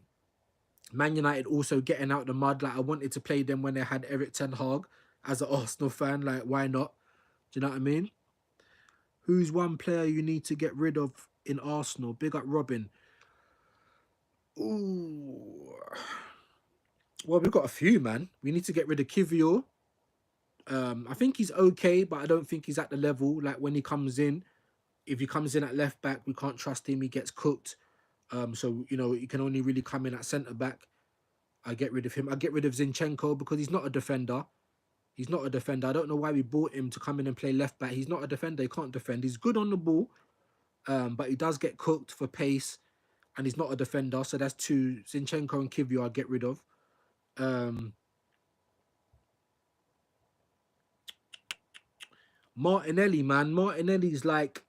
United also getting out the mud. Like I wanted to play them when they had Erik ten Hag as an Arsenal fan. Like why not? Do you know what I mean? Who's one player you need to get rid of in Arsenal? Big up Robin. Ooh. Well, we've got a few, man. We need to get rid of Kivior. I think he's okay, but I don't think he's at the level. Like when he comes in, if he comes in at left back, we can't trust him. He gets cooked. So he can only really come in at centre back. I get rid of him. I get rid of Zinchenko because he's not a defender. He's not a defender. I don't know why we bought him to come in and play left back. He's not a defender. He can't defend. He's good on the ball, but he does get cooked for pace, and he's not a defender. So that's two. Zinchenko and Kivio I'll get rid of. Martinelli, man. Martinelli's like,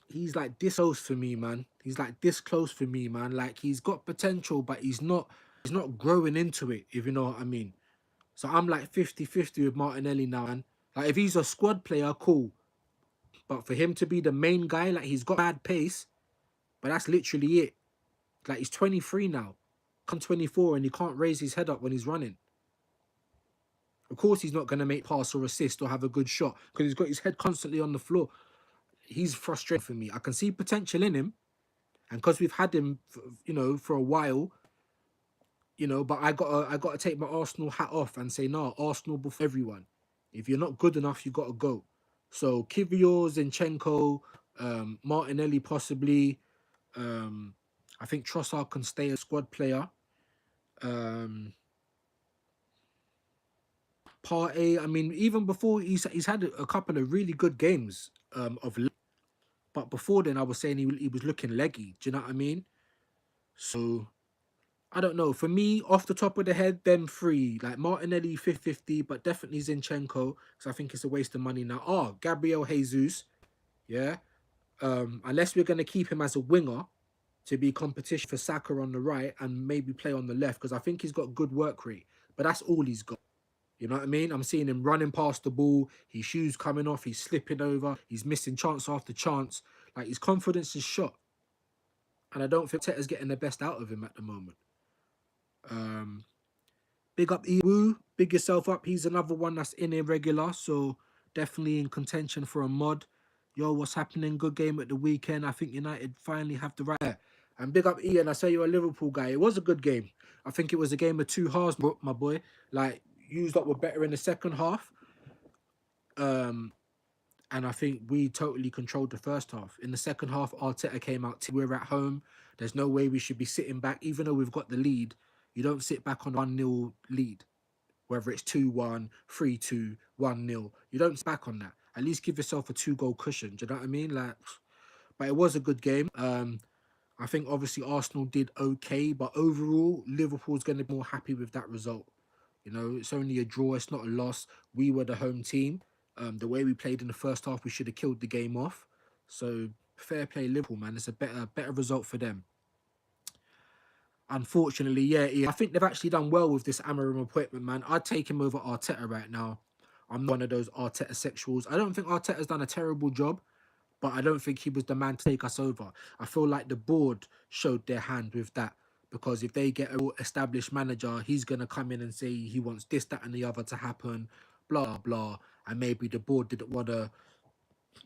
he's like this close for me, man. He's like this close for me, man. Like he's got potential, but he's not growing into it, if you know what I mean. So I'm like 50-50 with Martinelli now, man. Like if he's a squad player, cool. But for him to be the main guy, like he's got bad pace, but that's literally it. Like he's 23 now. Come 24 and he can't raise his head up when he's running. Of course he's not going to make pass or assist or have a good shot because he's got his head constantly on the floor. He's frustrating for me. I can see potential in him. And because we've had him, for a while, but I gotta take my Arsenal hat off and say, no, Arsenal before everyone. If you're not good enough, you gotta go. So Kvyat, Zinchenko, Martinelli possibly. I think Trossard can stay a squad player. Partey, I mean, even before he's had a couple of really good games but before then I was saying he was looking leggy. Do you know what I mean? So I don't know. For me, off the top of the head, them three, like Martinelli 50-50, but definitely Zinchenko, because I think it's a waste of money now. Oh, Gabriel Jesus, yeah. Unless we're gonna keep him as a winger to be competition for Saka on the right and maybe play on the left, because I think he's got good work rate, but that's all he's got. You know what I mean? I'm seeing him running past the ball, his shoes coming off, he's slipping over, he's missing chance after chance. Like his confidence is shot. And I don't think Teta's getting the best out of him at the moment. Big up Iwu, big yourself up. He's another one that's in irregular, so definitely in contention for a mod. Yo, what's happening? Good game at the weekend. I think United finally have the right there. And big up Ian. I say you're a Liverpool guy. It was a good game. I think it was a game of two halves, my boy. Like, used up were better in the second half. And I think we totally controlled the first half. In the second half, Arteta came out. We're at home. There's no way we should be sitting back. Even though we've got the lead, you don't sit back on 1-0 lead. Whether it's 2-1, 3-2, 1-0. You don't sit back on that. At least give yourself a 2-goal cushion. Do you know what I mean? Like, but it was a good game. I think obviously Arsenal did okay, but overall, Liverpool's going to be more happy with that result. It's only a draw. It's not a loss. We were the home team. The way we played in the first half, we should have killed the game off. So fair play, Liverpool, man. It's a better result for them. Unfortunately, yeah, I think they've actually done well with this Amorim appointment, man. I'd take him over Arteta right now. I'm not one of those Arteta sexuals. I don't think Arteta's done a terrible job, but I don't think he was the man to take us over. I feel like the board showed their hand with that, because if they get an established manager, he's going to come in and say he wants this, that, and the other to happen, blah, blah, and maybe the board didn't want to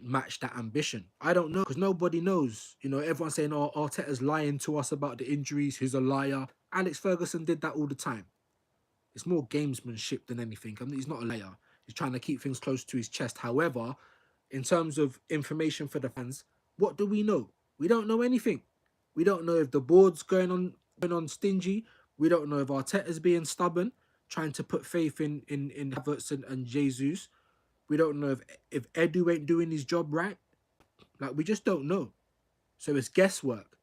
match that ambition. I don't know, because nobody knows. Everyone's saying, oh, Arteta's lying to us about the injuries. He's a liar. Alex Ferguson did that all the time. It's more gamesmanship than anything. I mean, he's not a liar. He's trying to keep things close to his chest. However, in terms of information for the fans, what do we know? We don't know anything. We don't know if the board's going on stingy. We don't know if Arteta's being stubborn, trying to put faith in Havertz and Jesus. We don't know if Edu ain't doing his job right. Like, we just don't know. So it's guesswork.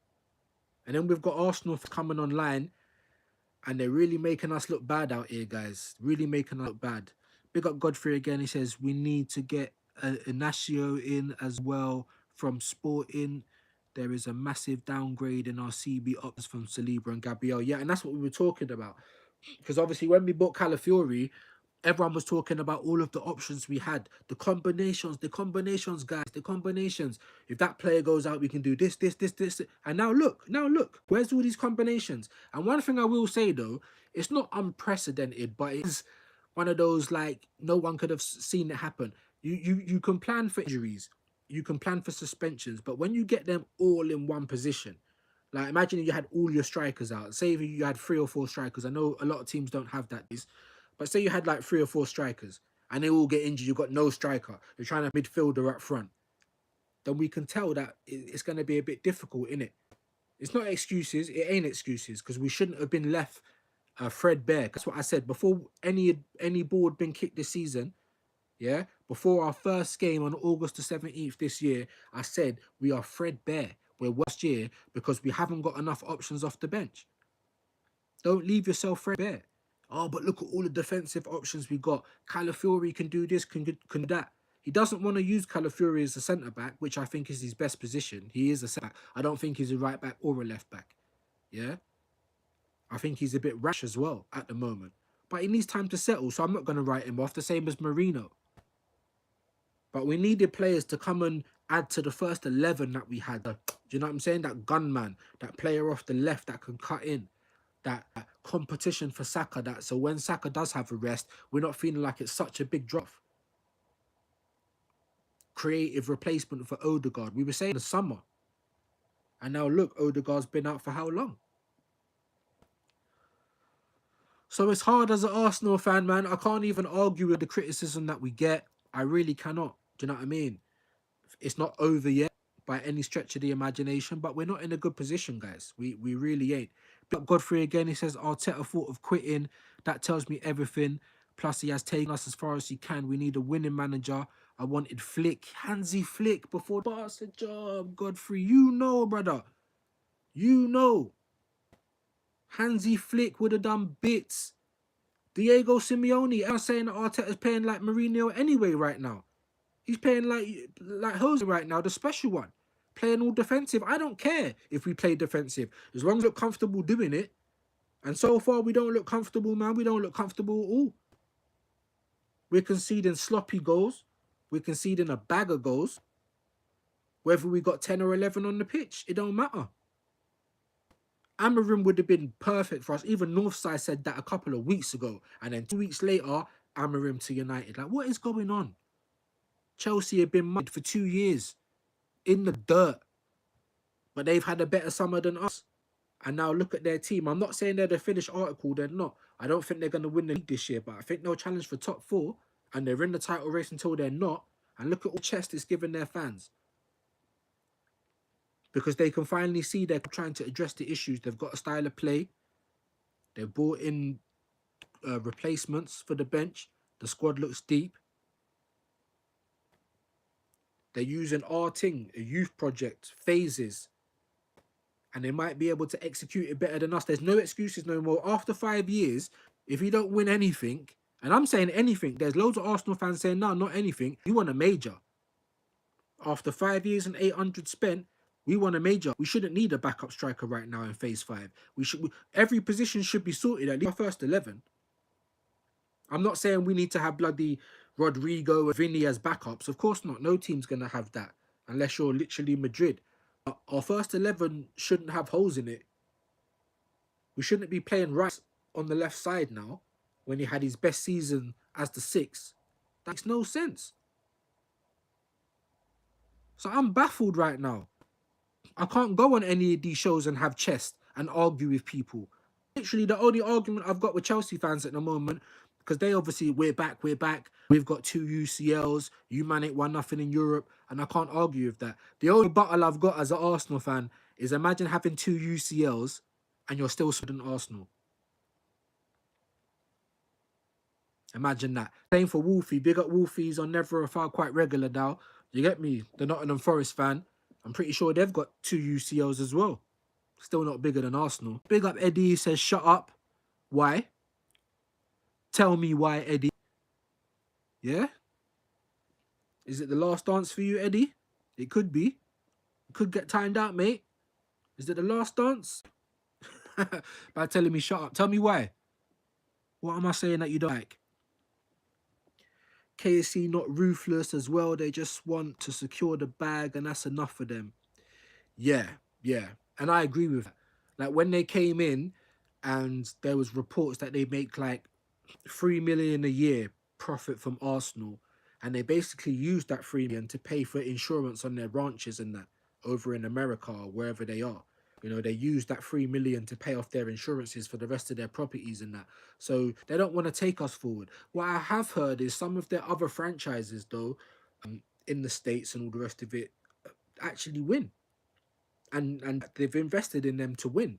And then we've got Arsenal coming online, and they're really making us look bad out here, guys. Really making us look bad. Big up Godfrey again. He says, we need to get Inacio in as well from Sporting. There is a massive downgrade in our CB options from Saliba and Gabriel. Yeah, and that's what we were talking about. Because obviously when we bought Calafiori, everyone was talking about all of the options we had. The combinations, guys, the combinations. If that player goes out, we can do this. And now look. Where's all these combinations? And one thing I will say, though, it's not unprecedented, but it's one of those, like, no one could have seen it happen. You can plan for injuries. You can plan for suspensions. But when you get them all in one position, like, imagine you had all your strikers out. Say if you had 3 or 4 strikers. I know a lot of teams don't have that. But say you had like 3 or 4 strikers and they all get injured, you've got no striker, you're trying to midfielder up front, then we can tell that it's going to be a bit difficult, innit? It's not excuses, it ain't excuses, because we shouldn't have been left threadbare. That's what I said before any ball had been kicked this season. Yeah, before our first game on August the 17th this year, I said we are threadbare. We're worst year because we haven't got enough options off the bench. Don't leave yourself threadbare. Oh, but look at all the defensive options we got. Calafiori can do this, can do that. He doesn't want to use Calafiori as a centre back, which I think is his best position. He is a centre back. I don't think he's a right back or a left back. Yeah, I think he's a bit rash as well at the moment. But he needs time to settle, so I'm not going to write him off. The same as Marino. But we needed players to come and add to the first 11 that we had. Do you know what I'm saying? That gunman, that player off the left that can cut in, that competition for Saka. That so when Saka does have a rest, we're not feeling like it's such a big drop. Creative replacement for Odegaard. We were saying in the summer. And now look, Odegaard's been out for how long? So it's hard as an Arsenal fan, man. I can't even argue with the criticism that we get. I really cannot. Do you know what I mean? It's not over yet by any stretch of the imagination, but we're not in a good position, guys. We really ain't. But Godfrey again, he says, Arteta thought of quitting. That tells me everything. Plus, he has taken us as far as he can. We need a winning manager. I wanted Flick, Hansi Flick, before the Barca job. Godfrey, you know, brother. You know. Hansi Flick would have done bits. Diego Simeone, I'm saying that Arteta's playing like Mourinho anyway right now. He's playing like Jose right now, the special one. Playing all defensive. I don't care if we play defensive. As long as we look comfortable doing it. And so far, we don't look comfortable, man. We don't look comfortable at all. We're conceding sloppy goals. We're conceding a bag of goals. Whether we got 10 or 11 on the pitch, it don't matter. Amorim would have been perfect for us. Even Northside said that a couple of weeks ago. And then 2 weeks later, Amorim to United. Like, what is going on? Chelsea have been mud for 2 years. In the dirt. But they've had a better summer than us. And now look at their team. I'm not saying they're the finished article. They're not. I don't think they're going to win the league this year. But I think they'll challenge for top 4. And they're in the title race until they're not. And look at all chest it's given their fans. Because they can finally see they're trying to address the issues. They've got a style of play. They've brought in replacements for the bench. The squad looks deep. They're using our thing, a youth project, phases. And they might be able to execute it better than us. There's no excuses no more. After 5 years, if you don't win anything, and I'm saying anything, there's loads of Arsenal fans saying, no, not anything. You want a major. After 5 years and 800 spent, we want a major. We shouldn't need a backup striker right now in phase 5. Every position should be sorted at least our first 11. I'm not saying we need to have bloody Rodrigo and Vinny as backups. Of course not. No team's going to have that unless you're literally Madrid. Our first 11 shouldn't have holes in it. We shouldn't be playing Rice on the left side now when he had his best season as the 6th. That makes no sense. So I'm baffled right now. I can't go on any of these shows and have chest and argue with people. Literally, the only argument I've got with Chelsea fans at the moment, because they obviously, we're back. We've got 2 UCLs. You man ain't won nothing in Europe, and I can't argue with that. The only battle I've got as an Arsenal fan is imagine having 2 UCLs and you're still supporting Arsenal. Imagine that. Same for Wolfie. Big up Wolfies on Never a Far quite regular now. You get me? The Nottingham Forest fan. I'm pretty sure they've got 2 UCLs as well. Still not bigger than Arsenal. Big up Eddie, says, shut up. Why? Tell me why, Eddie. Yeah? Is it the last dance for you, Eddie? It could be. It could get timed out, mate. Is it the last dance? By telling me shut up. Tell me why. What am I saying that you don't like? KSC not ruthless as well. They just want to secure the bag and that's enough for them. Yeah. And I agree with that. Like when they came in and there was reports that they make like 3 million a year profit from Arsenal, and they basically used that 3 million to pay for insurance on their ranches and that over in America or wherever they are. You know, they used that 3 million to pay off their insurances for the rest of their properties and that. So they don't want to take us forward. What I have heard is some of their other franchises, though, in the States and all the rest of it, actually win. And they've invested in them to win.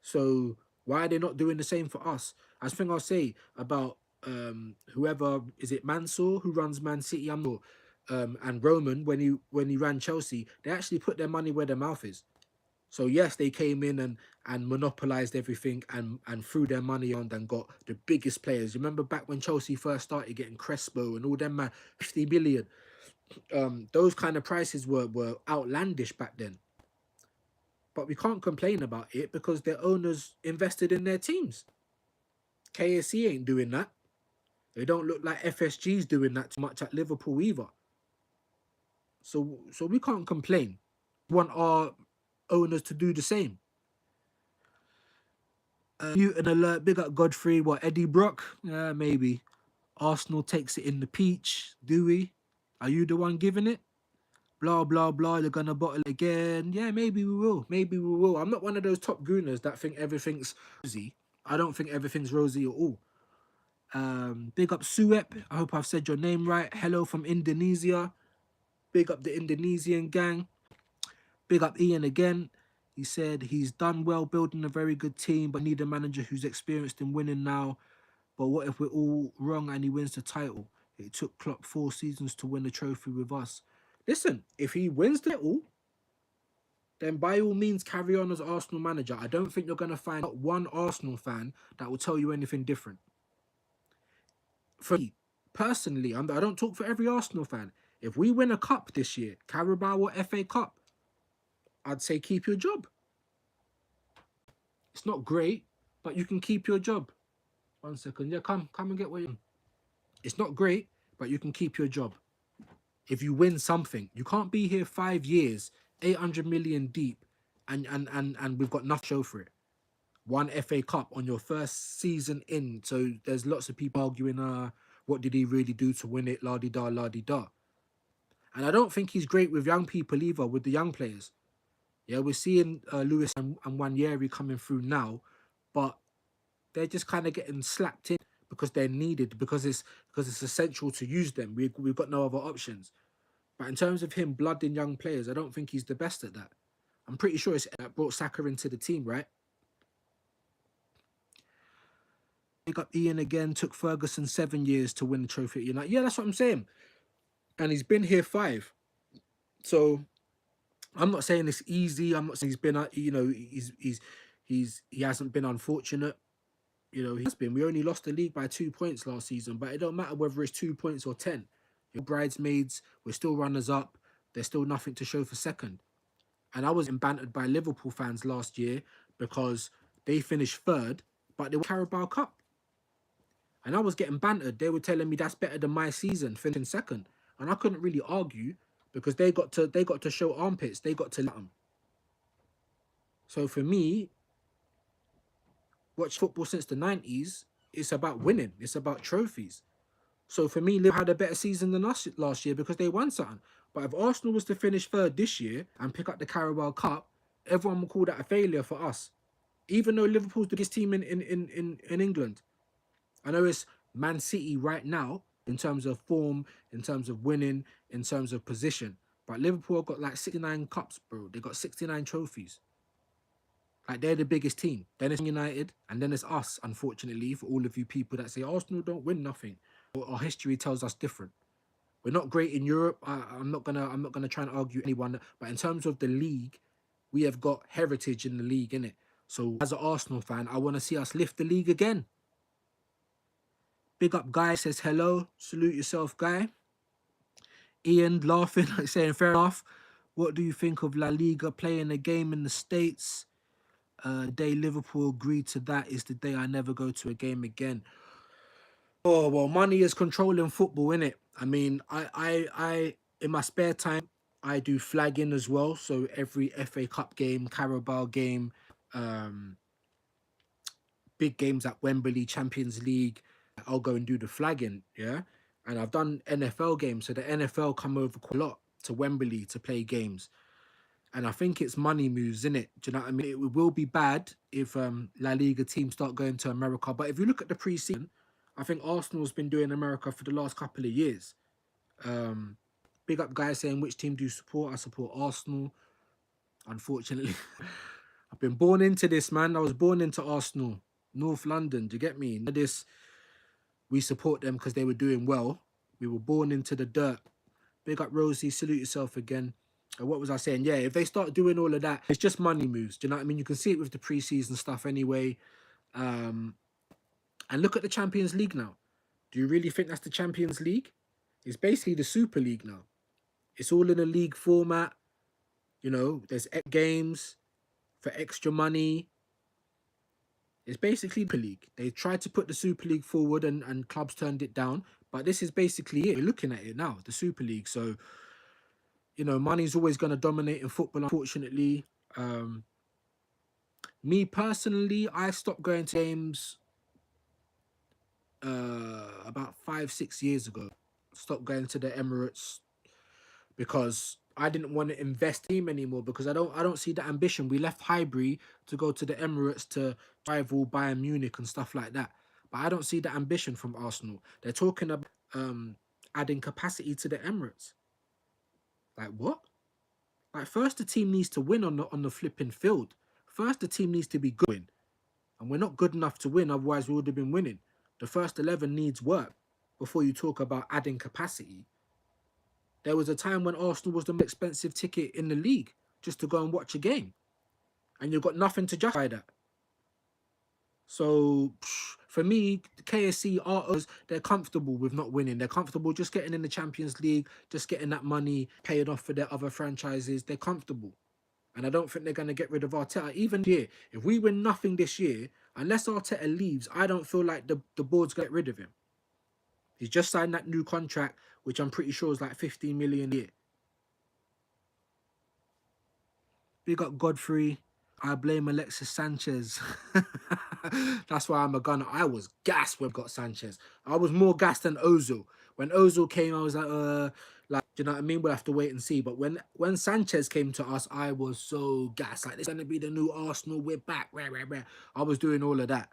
So Why are they not doing the same for us? I think I'll say about whoever is it Mansour who runs Man City, and Roman when he ran Chelsea, they actually put their money where their mouth is. So yes, they came in and monopolized everything and threw their money on and got the biggest players. You remember back when Chelsea first started getting Crespo and all them man, 50 million. Those kind of prices were outlandish back then. But we can't complain about it because their owners invested in their teams. KSC ain't doing that. They don't look like FSG's doing that too much at Liverpool either. So we can't complain. We want our owners to do the same. Newton alert, big up Godfrey. What, Eddie Brock? Yeah, maybe. Arsenal takes it in the peach. Do we? Are you the one giving it? Blah, blah, blah. They're going to bottle again. Yeah, maybe we will. Maybe we will. I'm not one of those top gooners that think everything's rosy. I don't think everything's rosy at all. Big up Suep. I hope I've said your name right. Hello from Indonesia. Big up the Indonesian gang. Big up Ian again. He said he's done well building a very good team, but need a manager who's experienced in winning now. But what if we're all wrong and he wins the title? It took Klopp 4 seasons to win the trophy with us. Listen, if he wins the title, then by all means carry on as Arsenal manager. I don't think you're going to find one Arsenal fan that will tell you anything different. For me, personally, I don't talk for every Arsenal fan. If we win a cup this year, Carabao or FA Cup, I'd say keep your job. It's not great, but you can keep your job. 1 second. Yeah, come and get what you. It's not great, but you can keep your job. If you win something, you can't be here 5 years, 800 million deep, and we've got nothing to show for it. One FA Cup on your first season in, so there's lots of people arguing, what did he really do to win it, la-di-da, la-di-da. And I don't think he's great with young people either, with the young players. Yeah, we're seeing Lewis and Wanyeri coming through now, but they're just kind of getting slapped in because they're needed, because it's essential to use them. We've got no other options. But in terms of him blooding young players, I don't think he's the best at that. I'm pretty sure it's that brought Saka into the team, right? Pick up Ian again. Took Ferguson 7 years to win the trophy at United. Yeah, that's what I'm saying. And he's been here 5. So I'm not saying it's easy. I'm not saying he's been, he hasn't been unfortunate. He has been. We only lost the league by 2 points last season, but it don't matter whether it's 2 points or 10. Your bridesmaids, we're still runners up. There's still nothing to show for second. And I was bantered by Liverpool fans last year because they finished 3rd, but they won Carabao Cup. And I was getting bantered. They were telling me that's better than my season, finishing 2nd. And I couldn't really argue because they got to show armpits. They got to let them. So for me, watch football since the 90s, it's about winning. It's about trophies. So for me, Liverpool had a better season than us last year because they won something. But if Arsenal was to finish 3rd this year and pick up the Carabao Cup, everyone will call that a failure for us. Even though Liverpool's the biggest team in England. I know it's Man City right now in terms of form, in terms of winning, in terms of position. But Liverpool have got like 69 cups, bro. They got 69 trophies. Like, they're the biggest team. Then it's United, and then it's us, unfortunately, for all of you people that say Arsenal don't win nothing. Our history tells us different. We're not great in Europe. I'm not gonna try and argue anyone. But in terms of the league, we have got heritage in the league, innit? So as an Arsenal fan, I want to see us lift the league again. Big up Guy says hello. Salute yourself, Guy. Ian laughing, saying fair enough. What do you think of La Liga playing a game in the States? The day Liverpool agreed to that is the day I never go to a game again. Oh, well, money is controlling football, innit? I mean, I in my spare time, I do flagging as well. So every FA Cup game, Carabao game, big games at Wembley, Champions League, I'll go and do the flagging, yeah? And I've done NFL games, so the NFL come over quite a lot to Wembley to play games. And I think it's money moves, innit? Do you know what I mean? It will be bad if La Liga teams start going to America. But if you look at the pre-season, I think Arsenal's been doing America for the last couple of years. Big up guys saying, which team do you support? I support Arsenal. Unfortunately, I've been born into this, man. I was born into Arsenal, North London. Do you get me? This, we support them because they were doing well. We were born into the dirt. Big up Rosie, salute yourself again. And what was I saying? Yeah, if they start doing all of that, it's just money moves. Do you know what I mean? You can see it with the preseason stuff anyway. And look at the Champions League now. Do you really think that's the Champions League? It's basically the Super League now. It's all in a league format. You know, there's games for extra money. It's basically the league. They tried to put the Super League forward and clubs turned it down. But this is basically it. We're looking at it now, the Super League. So, you know, money's always going to dominate in football, unfortunately. Me personally, I stopped going to games about 5-6 years ago. Stopped going to the Emirates because I didn't want to invest in him anymore because I don't see the ambition. We left Highbury to go to the Emirates to rival Bayern Munich and stuff like that. But I don't see the ambition from Arsenal. They're talking about adding capacity to the Emirates. Like what? Like first the team needs to win on the flipping field. First the team needs to be good. And we're not good enough to win, otherwise we would have been winning. The first 11 needs work before you talk about adding capacity. There was a time when Arsenal was the most expensive ticket in the league just to go and watch a game. And you've got nothing to justify that. So, for me, KSC are they're comfortable with not winning. They're comfortable just getting in the Champions League, just getting that money, paying off for their other franchises. They're comfortable. And I don't think they're going to get rid of Arteta. Even here, if we win nothing this year, unless Arteta leaves, I don't feel like the board's going to get rid of him. He's just signed that new contract, which I'm pretty sure is like 15 million a year. Big up Godfrey. I blame Alexis Sanchez. That's why I'm a gunner. I was gassed when we got Sanchez. I was more gassed than Ozil. When Ozil came, I was like, do you know what I mean? We'll have to wait and see. But when Sanchez came to us, I was so gassed. Like, this is going to be the new Arsenal. We're back. I was doing all of that.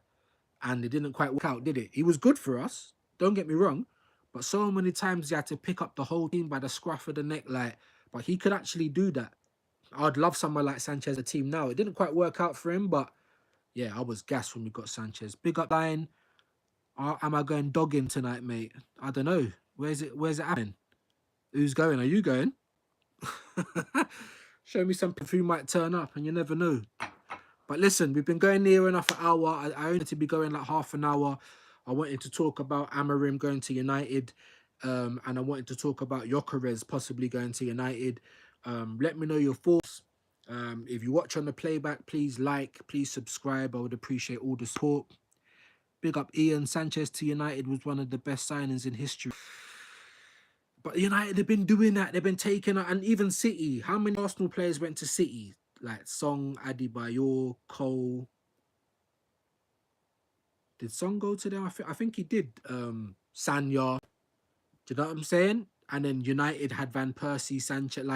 And it didn't quite work out, did it? He was good for us. Don't get me wrong. But so many times he had to pick up the whole team by the scruff of the neck. But he could actually do that. I'd love someone like Sanchez a team now. It didn't quite work out for him, but yeah, I was gassed when we got Sanchez. Big up line. Am I going dogging tonight, mate? I don't know. Where's it happening? Who's going? Are you going? Show me some who might turn up, and you never know. But listen, we've been going near enough an hour. I only to be going like half an hour. I wanted to talk about Amorim going to United, and I wanted to talk about Gyökeres possibly going to United. Let me know your thoughts. If you watch on the playback, please like, please subscribe. I would appreciate all the support. Big up Ian. Sanchez to United was one of the best signings in history. But United have been doing that. They've been taking it. And even City. How many Arsenal players went to City? Like Song, Adebayor, Cole. Did Song go to them? I think he did. Sanya. Do you know what I'm saying? And then United had Van Persie, Sanchez.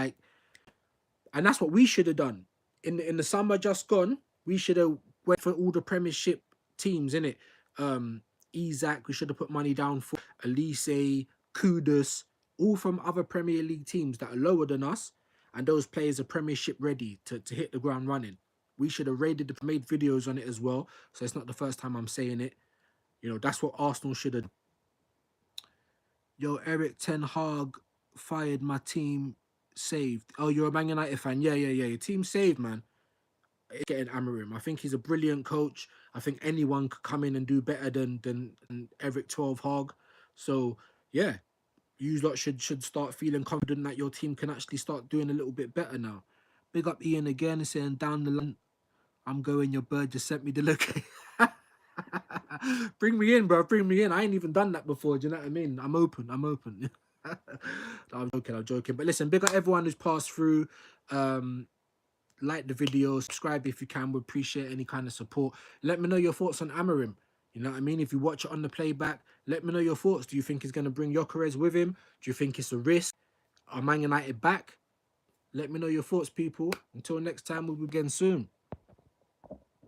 And that's what we should have done. In the summer just gone, we should have went for all the Premiership teams, innit? Isaac, we should have put money down for Elise, Kudus, all from other Premier League teams that are lower than us, and those players are Premiership ready to hit the ground running. We should have made videos on it as well, so it's not the first time I'm saying it. You know, that's what Arsenal should have. Yo, Eric Ten Hag fired my team. Saved. Oh, you're a Man United fan. Yeah. Your team saved, man. It's getting Amorim. I think he's a brilliant coach. I think anyone could come in and do better than Eric 12 Hag. So yeah, you lot should start feeling confident that your team can actually start doing a little bit better now. Big up Ian again, saying down the line, I'm going. Your bird just sent me the look. Bring me in, bro. Bring me in. I ain't even done that before. Do you know what I mean? I'm open. I'm joking. But listen, big up everyone who's passed through. Like the video, subscribe if you can. We appreciate any kind of support. Let me know your thoughts on Amorim. You know what I mean? If you watch it on the playback, let me know your thoughts. Do you think he's going to bring Gyökeres with him? Do you think it's a risk? Are Man United back? Let me know your thoughts, people. Until next time, we'll be again soon.